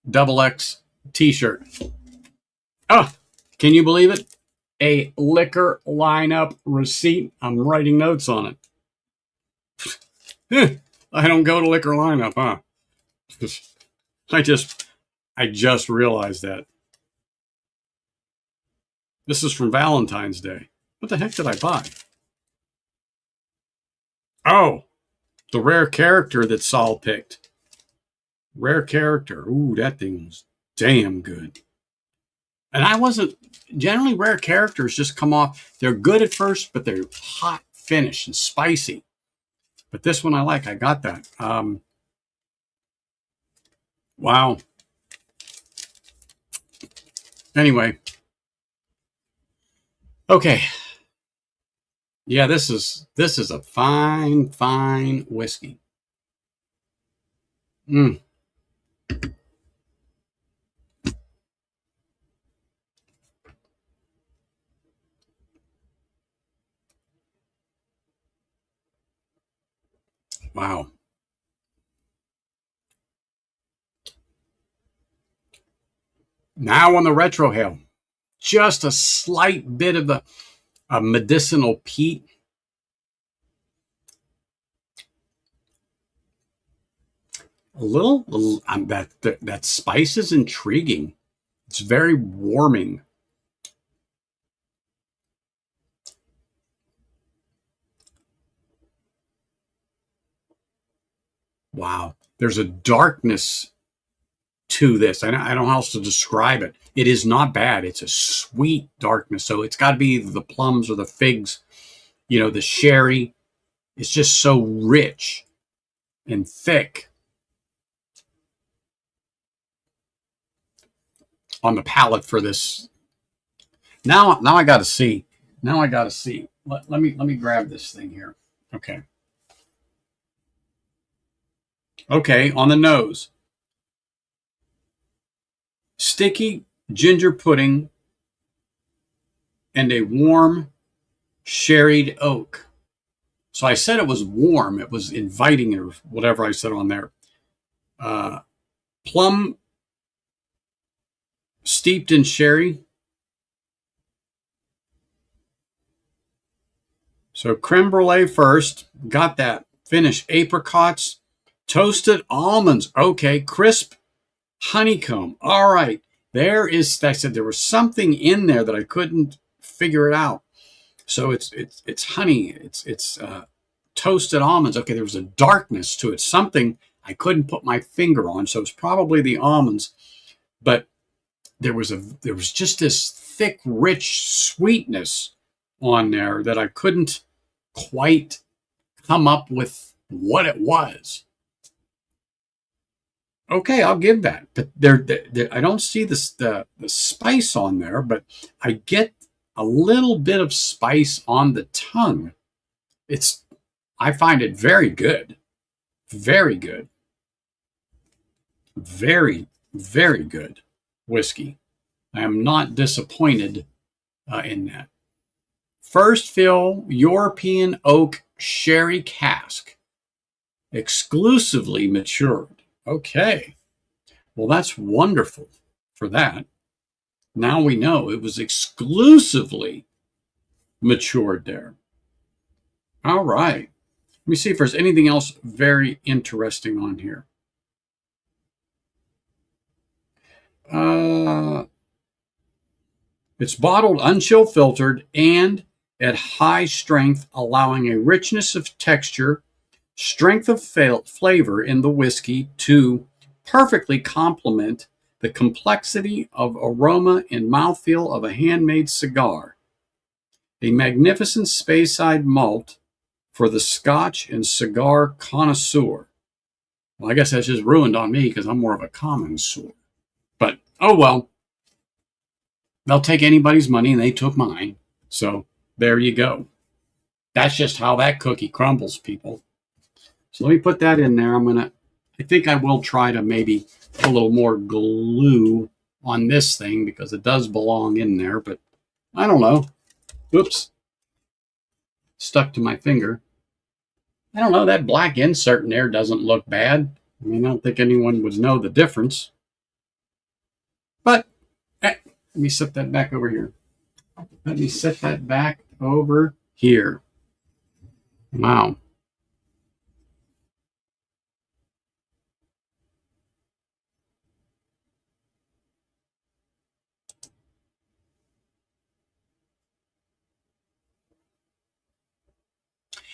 double X t-shirt. Oh, can you believe it? a liquor lineup receipt. I'm writing notes on it. I don't go to liquor lineup, huh? I just realized that. This is from Valentine's Day. What the heck did I buy? Oh, the rare character that Saul picked. Rare character. Ooh, that thing was damn good. And I wasn't, generally rare characters just come off, they're good at first, but they're hot finish and spicy. But this one I like. I got that. Wow. Anyway. Okay. Yeah, this is a fine, fine whiskey. Wow. Now on the retrohale, just a slight bit of a medicinal peat. A little that spice is intriguing. It's very warming. Wow. There's a darkness to this. I don't know how else to describe it. It is not bad. It's a sweet darkness. So it's got to be either the plums or the figs. You know, the sherry. It's just so rich and thick on the palate for this. Now I got to see. Now I got to see. Let me grab this thing here. Okay. Okay, on the nose. Sticky ginger pudding and a warm sherried oak. So I said it was warm. It was inviting or whatever I said on there. Plum steeped in sherry. So creme brulee first. Got that. Finish. Apricots. Toasted almonds. Okay. Crisp honeycomb. All right. There is, I said there was something in there that I couldn't figure it out. So it's honey. It's toasted almonds. Okay, there was a darkness to it. Something I couldn't put my finger on. So it's probably the almonds. But there was just this thick, rich sweetness on there that I couldn't quite come up with what it was. Okay, I'll give that. But there I don't see the spice on there, but I get a little bit of spice on the tongue. I find it very good. Very good. Very, very good whiskey. I am not disappointed in that. First fill European oak sherry cask, exclusively matured. Okay. Well, that's wonderful for that. Now we know it was exclusively matured there. All right. Let me see if there's anything else very interesting on here. It's bottled, unchill filtered, and at high strength, allowing a richness of texture, strength of flavor in the whiskey to perfectly complement the complexity of aroma and mouthfeel of a handmade cigar. A magnificent Speyside malt for the Scotch and cigar connoisseur. Well, I guess that's just ruined on me because I'm more of a connoisseur. But, oh well. They'll take anybody's money, and they took mine. So, there you go. That's just how that cookie crumbles, people. So let me put that in there. I think I will try to maybe put a little more glue on this thing because it does belong in there, but I don't know. Oops. Stuck to my finger. I don't know. That black insert in there doesn't look bad. I mean, I don't think anyone would know the difference. But let me set that back over here. Let me set that back over here. Wow.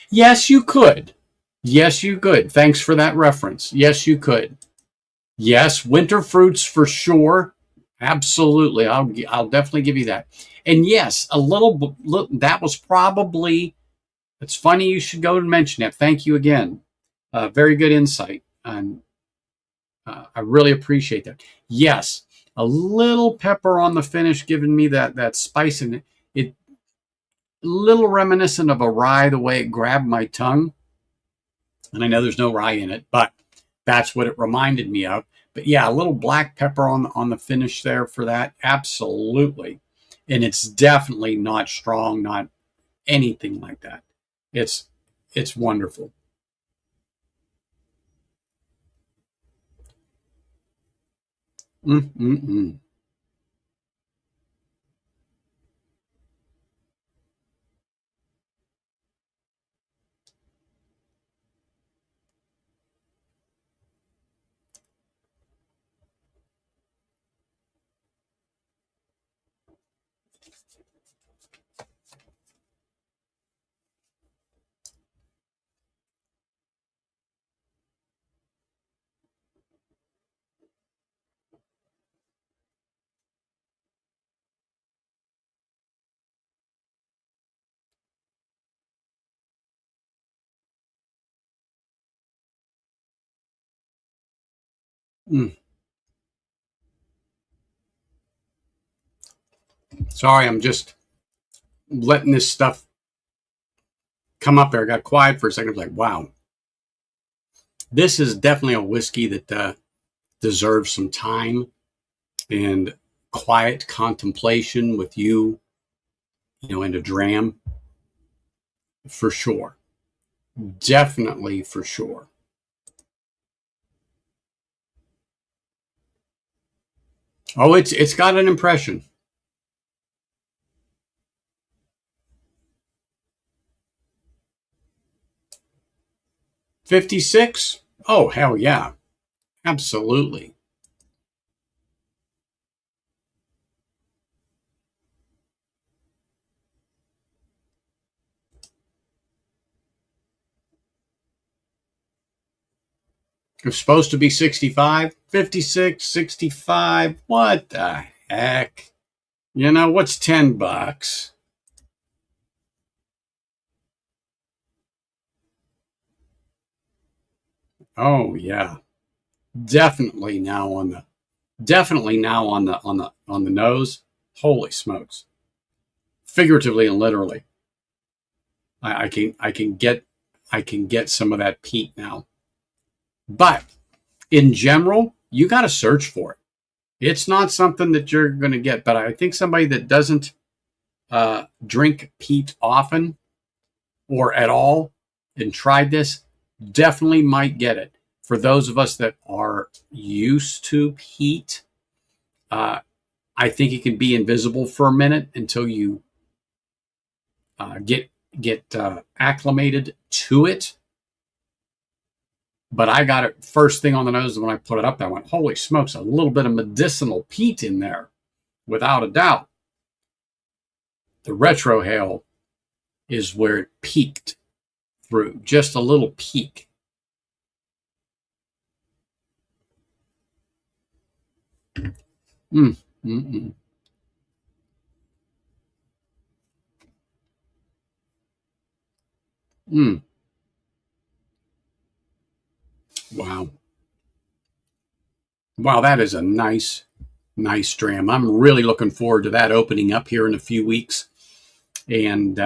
Yes, you could. Yes, you could. Thanks for that reference. Yes, you could. Yes, winter fruits for sure. Absolutely. I'll definitely give you that. And yes, a little that was probably, it's funny you should go and mention that. Thank you again. Very good insight. And I really appreciate that. Yes, a little pepper on the finish giving me that spice in it. It little reminiscent of a rye the way it grabbed my tongue. And I know there's no rye in it, but that's what it reminded me of. But yeah, a little black pepper on the finish there for that. Absolutely. And it's definitely not strong, not anything like that. It's it's wonderful. Mm-mm-mm. Mm. Sorry, I'm just letting this stuff come up there. I got quiet for a second. I was like, wow, this is definitely a whiskey that deserves some time and quiet contemplation with you, and a dram for sure. Definitely for sure. Oh, it's got an impression. 56? Oh, hell yeah. Absolutely. It's supposed to be 65, 56, 65. What the heck? What's $10? Oh yeah. Definitely now on the definitely now on the nose. Holy smokes. Figuratively and literally. I can get some of that peat now. But in general, you got to search for it. It's not something that you're going to get. But I think somebody that doesn't drink peat often or at all and tried this definitely might get it. For those of us that are used to peat, uh, I think it can be invisible for a minute until you get acclimated to it. But I got it first thing on the nose when I put it up. I went, holy smokes, a little bit of medicinal peat in there, without a doubt. The retrohale is where it peaked through, just a little peak. Mm, mm, mm, mm. Wow. Wow, that is a nice dram. I'm really looking forward to that opening up here in a few weeks, and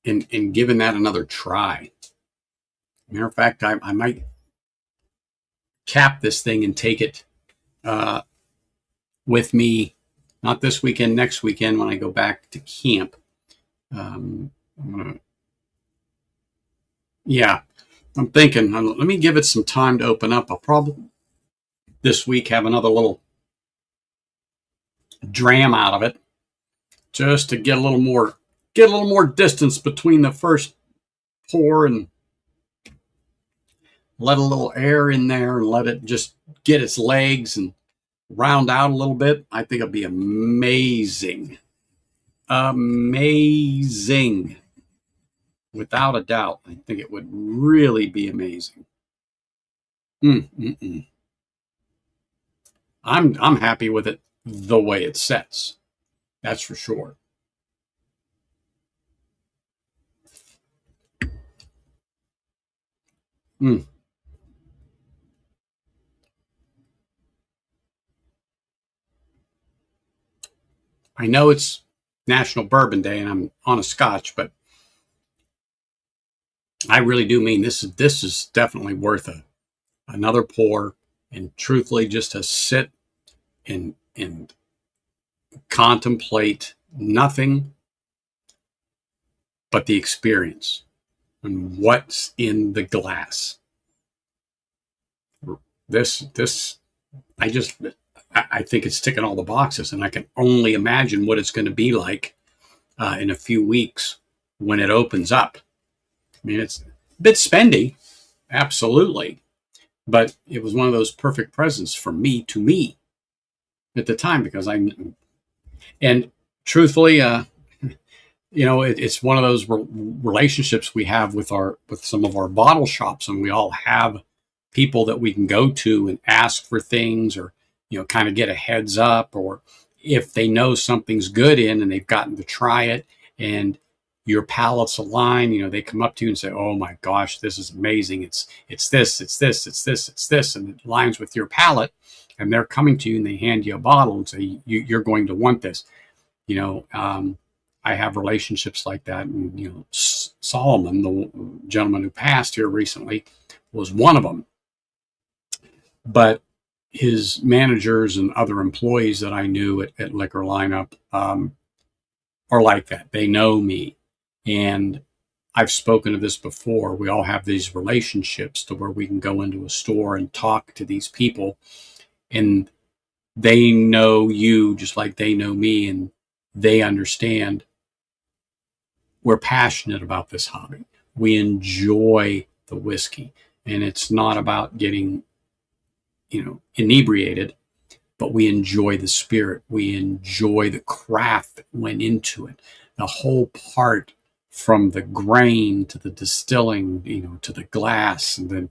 and giving that another try. Matter of fact, I might cap this thing and take it uh, with me, not this weekend, next weekend when I go back to camp. I'm gonna, yeah, I'm thinking. Let me give it some time to open up. I'll probably this week have another little dram out of it, just to get a little more distance between the first pour, and let a little air in there and let it just get its legs and round out a little bit. I think it'll be amazing. Amazing. Without a doubt. I think it would really be amazing. I'm happy with it the way it sets. That's for sure. I know it's National Bourbon Day and I'm on a scotch, but I really do mean this is definitely worth another pour, and truthfully just to sit and contemplate nothing but the experience and what's in the glass. This I think it's ticking all the boxes, and I can only imagine what it's going to be like in a few weeks when it opens up. I mean, it's a bit spendy, absolutely, but it was one of those perfect presents for me to me at the time, because and truthfully, it's one of those relationships we have with some of our bottle shops, and we all have people that we can go to and ask for things, or kind of get a heads up, or if they know something's good and they've gotten to try it and your palates align, they come up to you and say, "Oh my gosh, this is amazing. It's this, it's this, it's this, it's this," and it aligns with your palate, and they're coming to you and they hand you a bottle and say, "You're going to want this." I have relationships like that, and Solomon, the gentleman who passed here recently, was one of them. But his managers and other employees that I knew at Liquor Lineup are like that. They know me. And I've spoken of this before. We all have these relationships to where we can go into a store and talk to these people, and they know you just like they know me, and they understand we're passionate about this hobby. We enjoy the whiskey, and it's not about getting inebriated, but we enjoy the spirit. We enjoy the craft that went into it, the whole part, from the grain to the distilling, to the glass, and then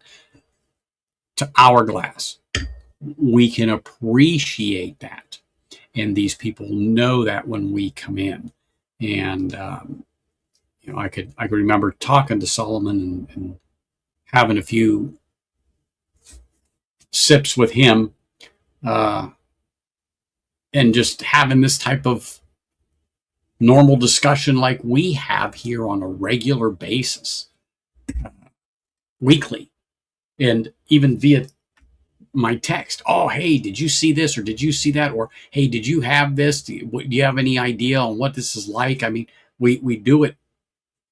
to our glass. We can appreciate that, and these people know that when we come in. And I could remember talking to Solomon and having a few sips with him, and just having this type of normal discussion like we have here on a regular basis, weekly, and even via my text. "Oh, hey, did you see this, or did you see that?" Or, "Hey, did you have this? Do you have any idea on what this is like?" I mean, we do it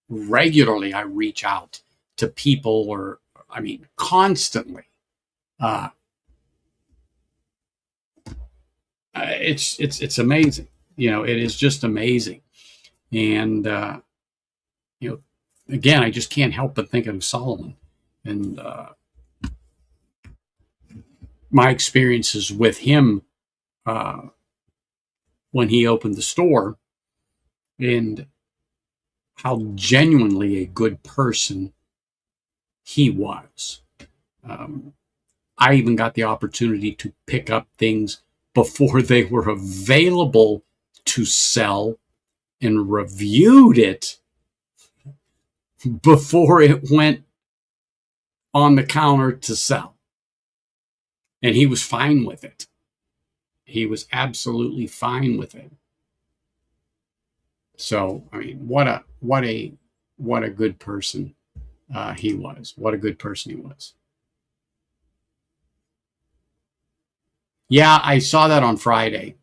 regularly. I reach out to people, or constantly. It's amazing. It is just amazing. And again, I just can't help but think of Solomon and my experiences with him when he opened the store, and how genuinely a good person he was. I even got the opportunity to pick up things before they were available to sell, and reviewed it before it went on the counter to sell. And he was fine with it. He was absolutely fine with it. So, what a good person he was. What a good person he was. Yeah, I saw that on Friday.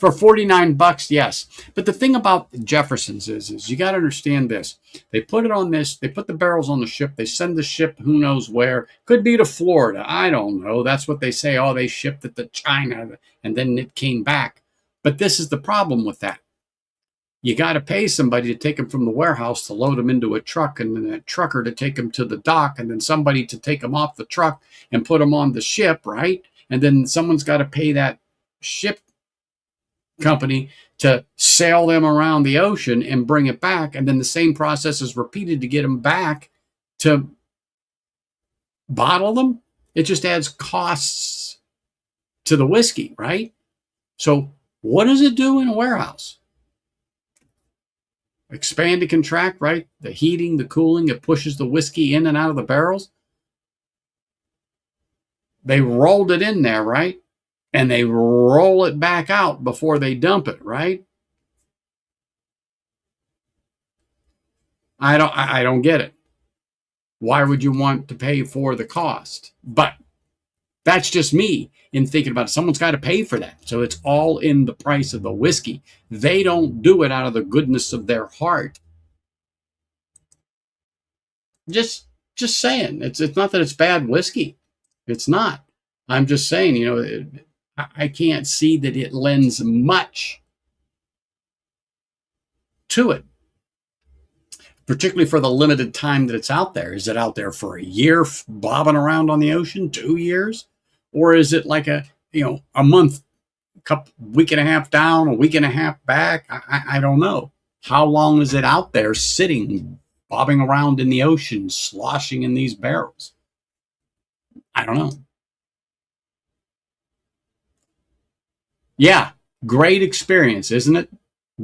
For 49 bucks, yes. But the thing about Jefferson's is you got to understand this. They put it on this, they put the barrels on the ship, they send the ship who knows where. Could be to Florida. I don't know. That's what they say. Oh, they shipped it to China and then it came back. But this is the problem with that. You got to pay somebody to take them from the warehouse to load them into a truck, and then a trucker to take them to the dock, and then somebody to take them off the truck and put them on the ship, right? And then someone's got to pay that ship company to sail them around the ocean and bring it back. And then the same process is repeated to get them back to bottle them. It just adds costs to the whiskey, right? So what does it do in a warehouse? Expand and contract, right? The heating, the cooling, it pushes the whiskey in and out of the barrels. They rolled it in there, right? And they roll it back out before they dump it, right? I don't get it. Why would you want to pay for the cost? But that's just me in thinking about it. Someone's got to pay for that. So it's all in the price of the whiskey. They don't do it out of the goodness of their heart. Just saying. It's not that it's bad whiskey. It's not. I'm just saying, I can't see that it lends much to it, particularly for the limited time that it's out there. Is it out there for a year bobbing around on the ocean, 2 years? Or is it like a month, week and a half down, a week and a half back? I don't know. How long is it out there sitting, bobbing around in the ocean, sloshing in these barrels? I don't know. Yeah, great experience, isn't it?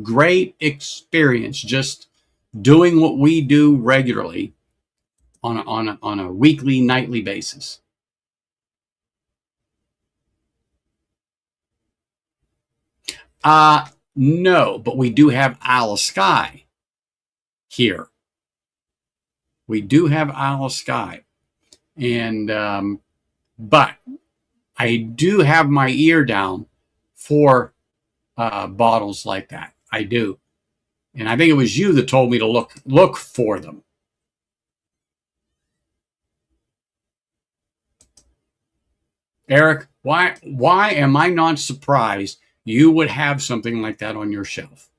Great experience. Just doing what we do regularly on a weekly, nightly basis. No, but we do have Sky here. We do have Sky, and but I do have my ear down for bottles like that. I do, and I think it was you that told me to look for them. Eric, why am I not surprised you would have something like that on your shelf?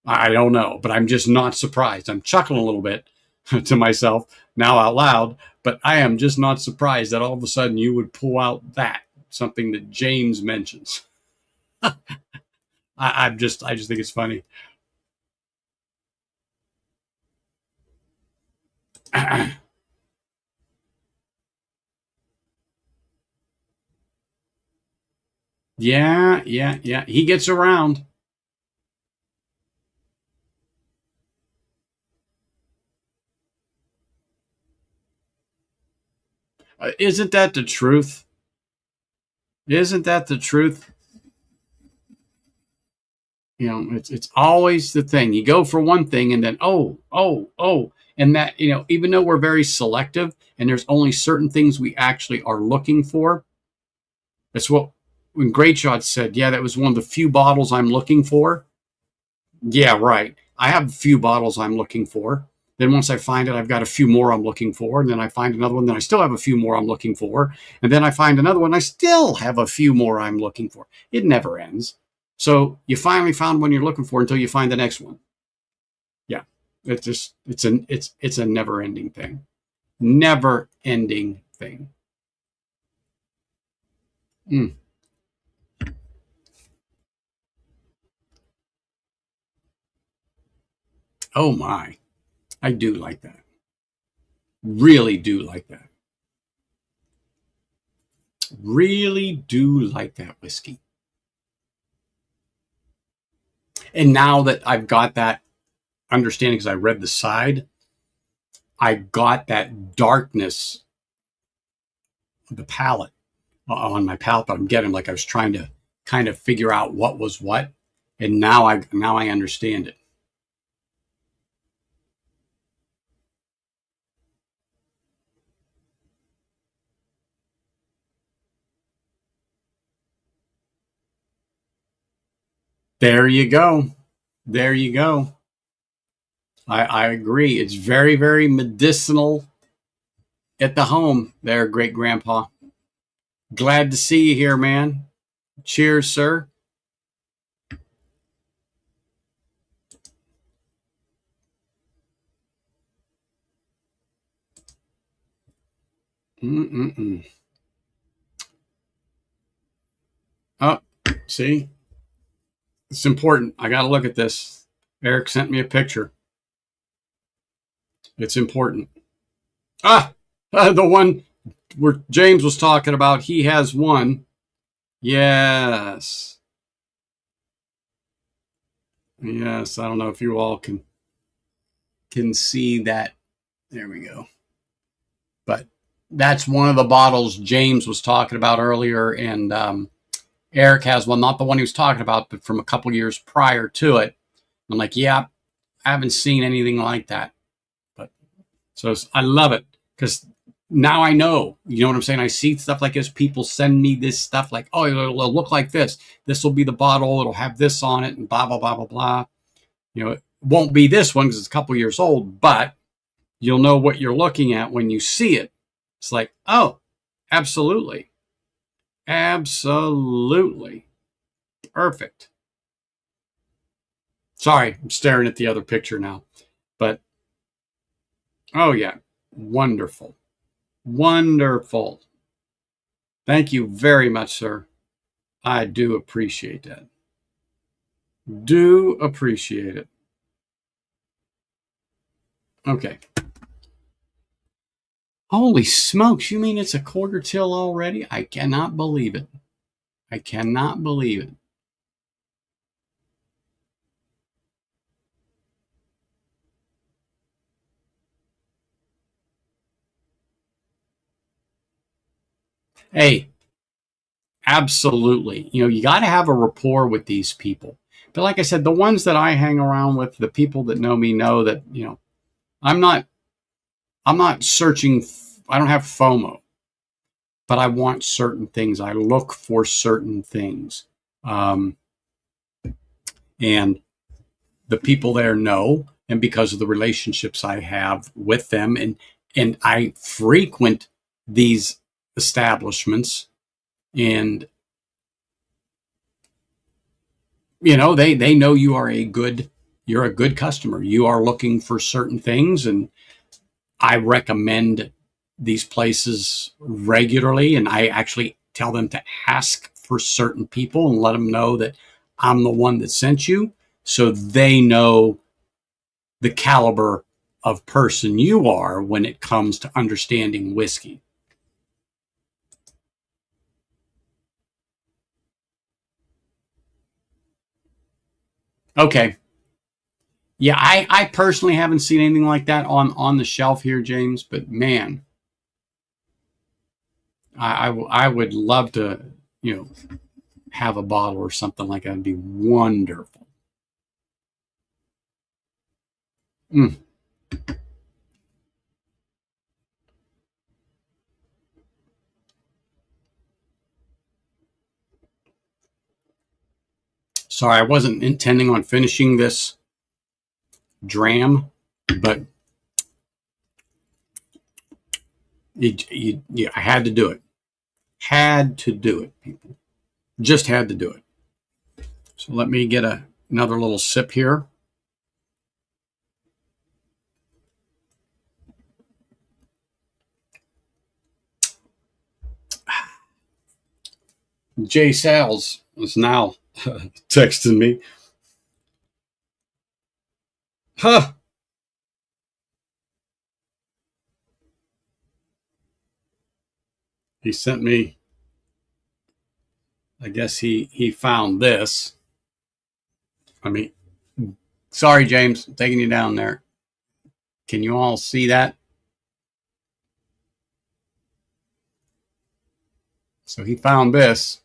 I don't know, but I'm just not surprised. I'm chuckling a little bit to myself now out loud, but I am just not surprised that all of a sudden you would pull out that, something that James mentions. I just think it's funny. Yeah. He gets around. Isn't that the truth? Isn't that the truth? It's always the thing. You go for one thing and then oh, and that even though we're very selective and there's only certain things we actually are looking for. That's what when Great Shot said, yeah, that was one of the few bottles I'm looking for. Yeah, right. I have a few bottles I'm looking for. Then once I find it, I've got a few more I'm looking for. And then I find another one, then I still have a few more I'm looking for. And then I find another one, I still have a few more I'm looking for. It never ends. So you finally found one you're looking for until you find the next one. Yeah. It's a never ending thing. Never ending thing. Mm. Oh my. I do like that. Really do like that. Really do like that whiskey. And now that I've got that understanding, because I read the side, I got that darkness of the palate on my palate. But I'm getting like I was trying to kind of figure out what was what, and now I understand it. There you go. There you go. I agree. It's very, very medicinal at the home there, great grandpa. Glad to see you here, man. Cheers, sir. Mm-mm-mm. Oh, see? It's important. I got to look at this. Eric sent me a picture. It's important. The one where James was talking about, he has one. Yes. Yes, I don't know if you all can see that. There we go. But that's one of the bottles James was talking about earlier, and Eric has one, not the one he was talking about, but from a couple years prior to it. I'm like, yeah, I haven't seen anything like that. But so I love it because now I know, you know what I'm saying? I see stuff like this. People send me this stuff like, oh, it'll look like this. This will be the bottle. It'll have this on it and blah, blah, blah, blah, blah. You know, it won't be this one because it's a couple years old, but you'll know what you're looking at when you see it. It's like, oh, absolutely. Absolutely. Perfect. Sorry, I'm staring at the other picture now. But, oh, yeah. Wonderful. Wonderful. Thank you very much, sir. I do appreciate that. Do appreciate it. Okay. Holy smokes, you mean it's a quarter till already? I cannot believe it. I cannot believe it. Hey, absolutely. You know, you got to have a rapport with these people. But like I said, the ones that I hang around with, the people that know me know that, you know, I'm not searching. I don't have FOMO, but I want certain things. I look for certain things. Um, and the people there know, and because of the relationships I have with them, and I frequent these establishments, and you know, they know you're a good customer. You are looking for certain things, and I recommend these places regularly, and I actually tell them to ask for certain people and let them know that I'm the one that sent you, so they know the caliber of person you are when it comes to understanding whiskey. Okay. Yeah, I personally haven't seen anything like that on the shelf here, James, but man, I would love to, you know, have a bottle or something like that. It'd be wonderful. Mm. Sorry, I wasn't intending on finishing this dram, but yeah, I had to do it. Had to do it, people. Just had to do it. So let me get another little sip here. Jay Sales is now texting me. Huh. He sent me, I guess he found this. I mean, sorry, James, I'm taking you down there. Can you all see that? So he found this.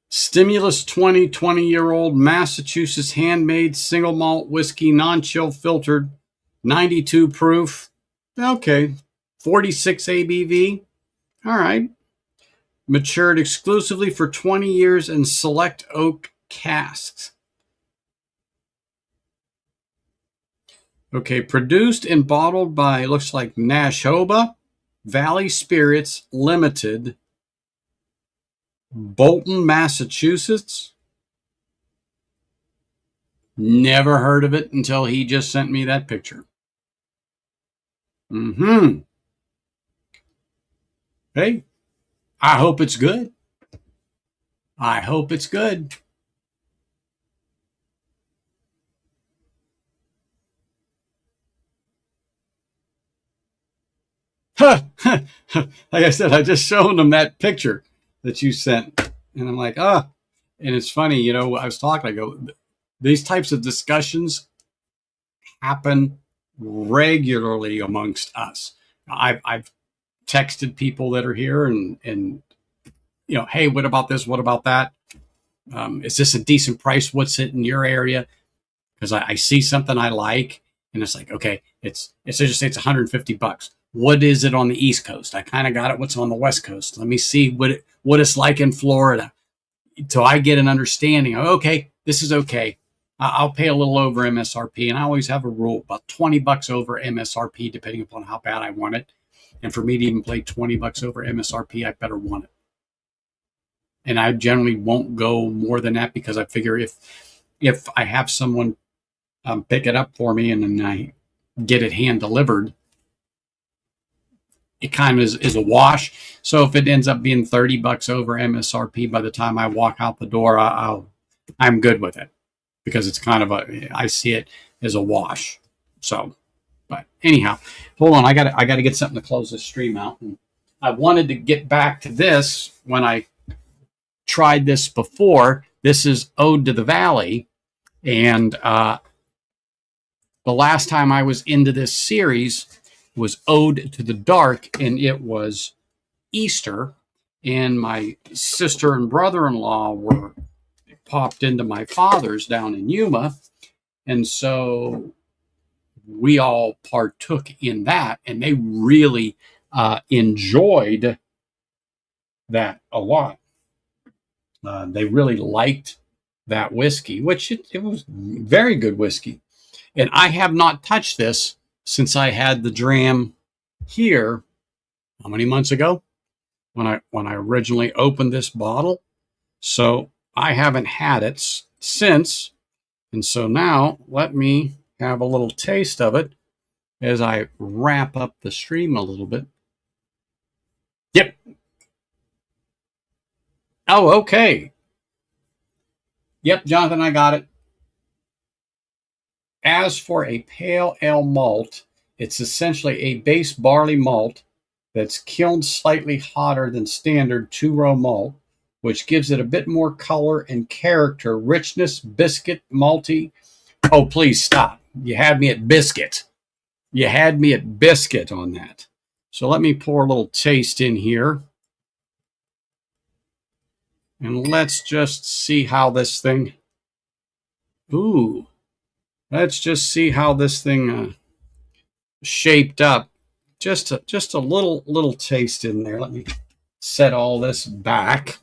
Stimulus 20-year-old Massachusetts handmade single malt whiskey, non-chill filtered, 92 proof. Okay, 46 ABV. All right. Matured exclusively for 20 years in select oak casks. Okay, produced and bottled by, looks like Nashoba Valley Spirits Limited, Bolton, Massachusetts. Never heard of it until he just sent me that picture. Hey, I hope it's good. I hope it's good. Like I said, I just showed him that picture that you sent. And I'm like, ah. And it's funny, you know, I was talking, I go, these types of discussions happen regularly amongst us. I've texted people that are here and you know, hey, what about this? What about that? Is this a decent price? What's it in your area? Because I see something I like, and it's like, okay, it's just say it's $150. What is it on the East Coast? I kind of got it. What's on the West Coast? Let me see what it's like in Florida, so I get an understanding of, okay, this is okay. I'll pay a little over MSRP, and I always have a rule about $20 over MSRP, depending upon how bad I want it. And for me to even play $20 over MSRP, I better want it. And I generally won't go more than that because I figure if I have someone pick it up for me and then I get it hand delivered, it kind of is a wash. So if it ends up being $30 over MSRP by the time I walk out the door, I'm good with it because it's kind of I see it as a wash. So, but anyhow, hold on, I got to get something to close this stream out. And I wanted to get back to this when I tried this before. This is Ode to the Valley, and the last time I was into this series was Ode to the Dark, and it was Easter, and my sister and brother-in-law were popped into my father's down in Yuma, and so we all partook in that, and they really enjoyed that a lot. They really liked that whiskey, which it was very good whiskey. And I have not touched this since I had the dram here. How many months ago? When I originally opened this bottle. So I haven't had it since. And so now let me have a little taste of it as I wrap up the stream a little bit. Yep. Oh, okay. Yep, Jonathan, I got it. As for a pale ale malt, it's essentially a base barley malt that's kilned slightly hotter than standard two-row malt, which gives it a bit more color and character, richness, biscuit, malty. Oh, please stop. You had me at biscuit. You had me at biscuit on that. So let me pour a little taste in here. And let's just see how this thing... Ooh. Let's just see how this thing shaped up. Just a little taste in there. Let me set all this back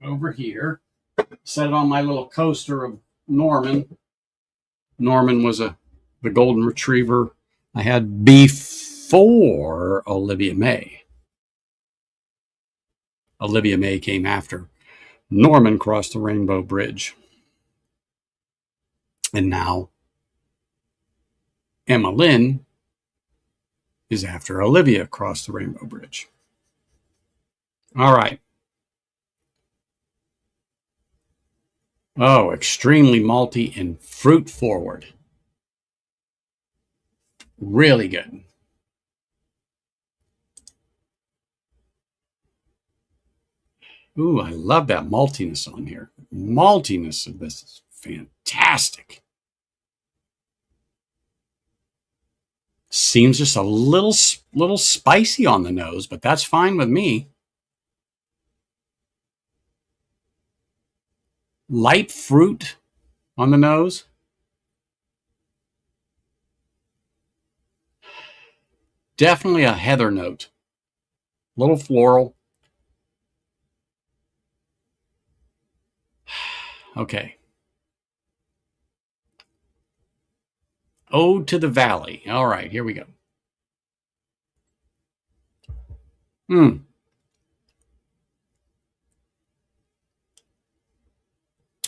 over here. Set it on my little coaster of Norman. Norman was the golden retriever I had before Olivia May. Olivia May came after Norman crossed the Rainbow Bridge. And now Emma Lynn is after Olivia crossed the Rainbow Bridge. All right. Oh, extremely malty and fruit forward. Really good. Ooh, I love that maltiness on here. Maltiness of this is fantastic. Seems just a little spicy on the nose, but that's fine with me. Light fruit on the nose. Definitely a heather note. Little floral. Okay. Ode to the Valley. All right, here we go.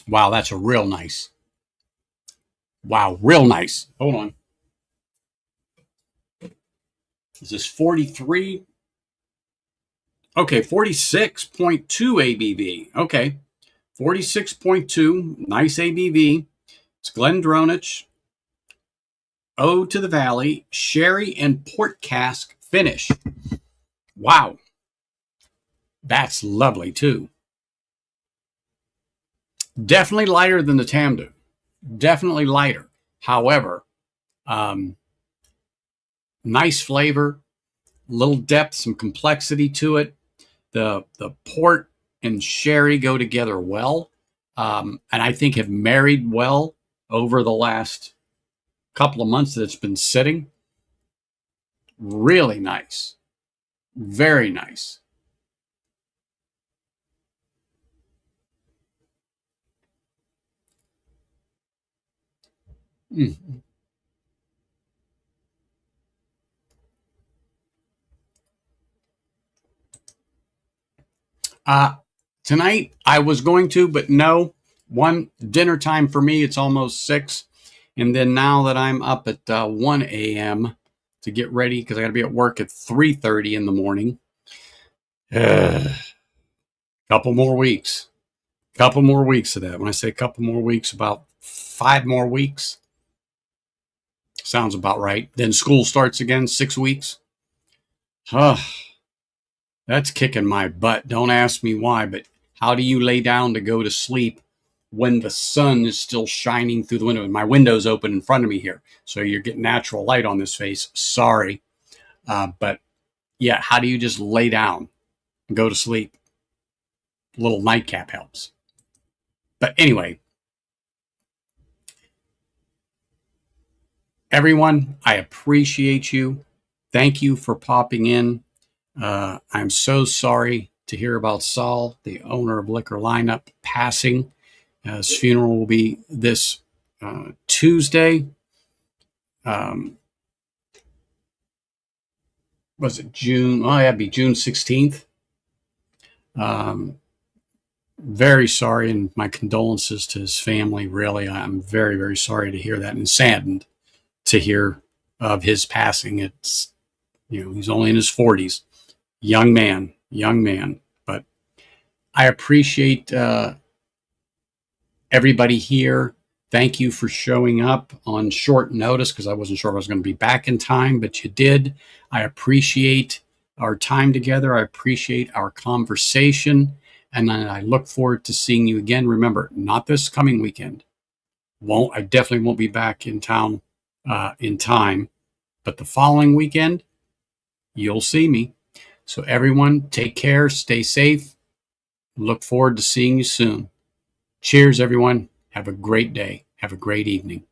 Wow, that's a real nice. Wow, real nice. Hold on. Is this 43? Okay, 46.2 ABV. Okay, 46.2. Nice ABV. It's Glendronach. Ode to the Valley. Sherry and port cask finish. Wow. That's lovely, too. Definitely lighter than the Tamdu. Definitely lighter. However, nice flavor, little depth, some complexity to it. The port and sherry go together well, and I think have married well over the last couple of months that it's been sitting. Really nice. Very nice. Mm. Tonight I was going to, but no. One, dinner time for me, it's almost 6. And then now that I'm up at 1 a.m. to get ready, because I got to be at work at 3:30 in the morning. Couple more weeks. Couple more weeks of that. When I say couple more weeks, about 5 more weeks. Sounds about right. Then school starts again, 6 weeks. That's kicking my butt. Don't ask me why, but how do you lay down to go to sleep when the sun is still shining through the window? My window's open in front of me here, so you're getting natural light on this face. Sorry. But yeah, how do you just lay down and go to sleep? A little nightcap helps. But anyway, everyone, I appreciate you. Thank you for popping in. I'm so sorry to hear about Saul, the owner of Liquor Lineup, passing. His funeral will be this Tuesday. Was it June? Oh, yeah, it'd be June 16th. Very sorry, and my condolences to his family. Really, I'm very, very sorry to hear that, and saddened to hear of his passing. It's, he's only in his 40s. Young man. But I appreciate everybody here. Thank you for showing up on short notice, because I wasn't sure if I was going to be back in time, but you did. I appreciate our time together. I appreciate our conversation, and I look forward to seeing you again. Remember, not this coming weekend. I definitely won't be back in town in time, but the following weekend, you'll see me. So everyone, take care, stay safe. Look forward to seeing you soon. Cheers, everyone. Have a great day. Have a great evening.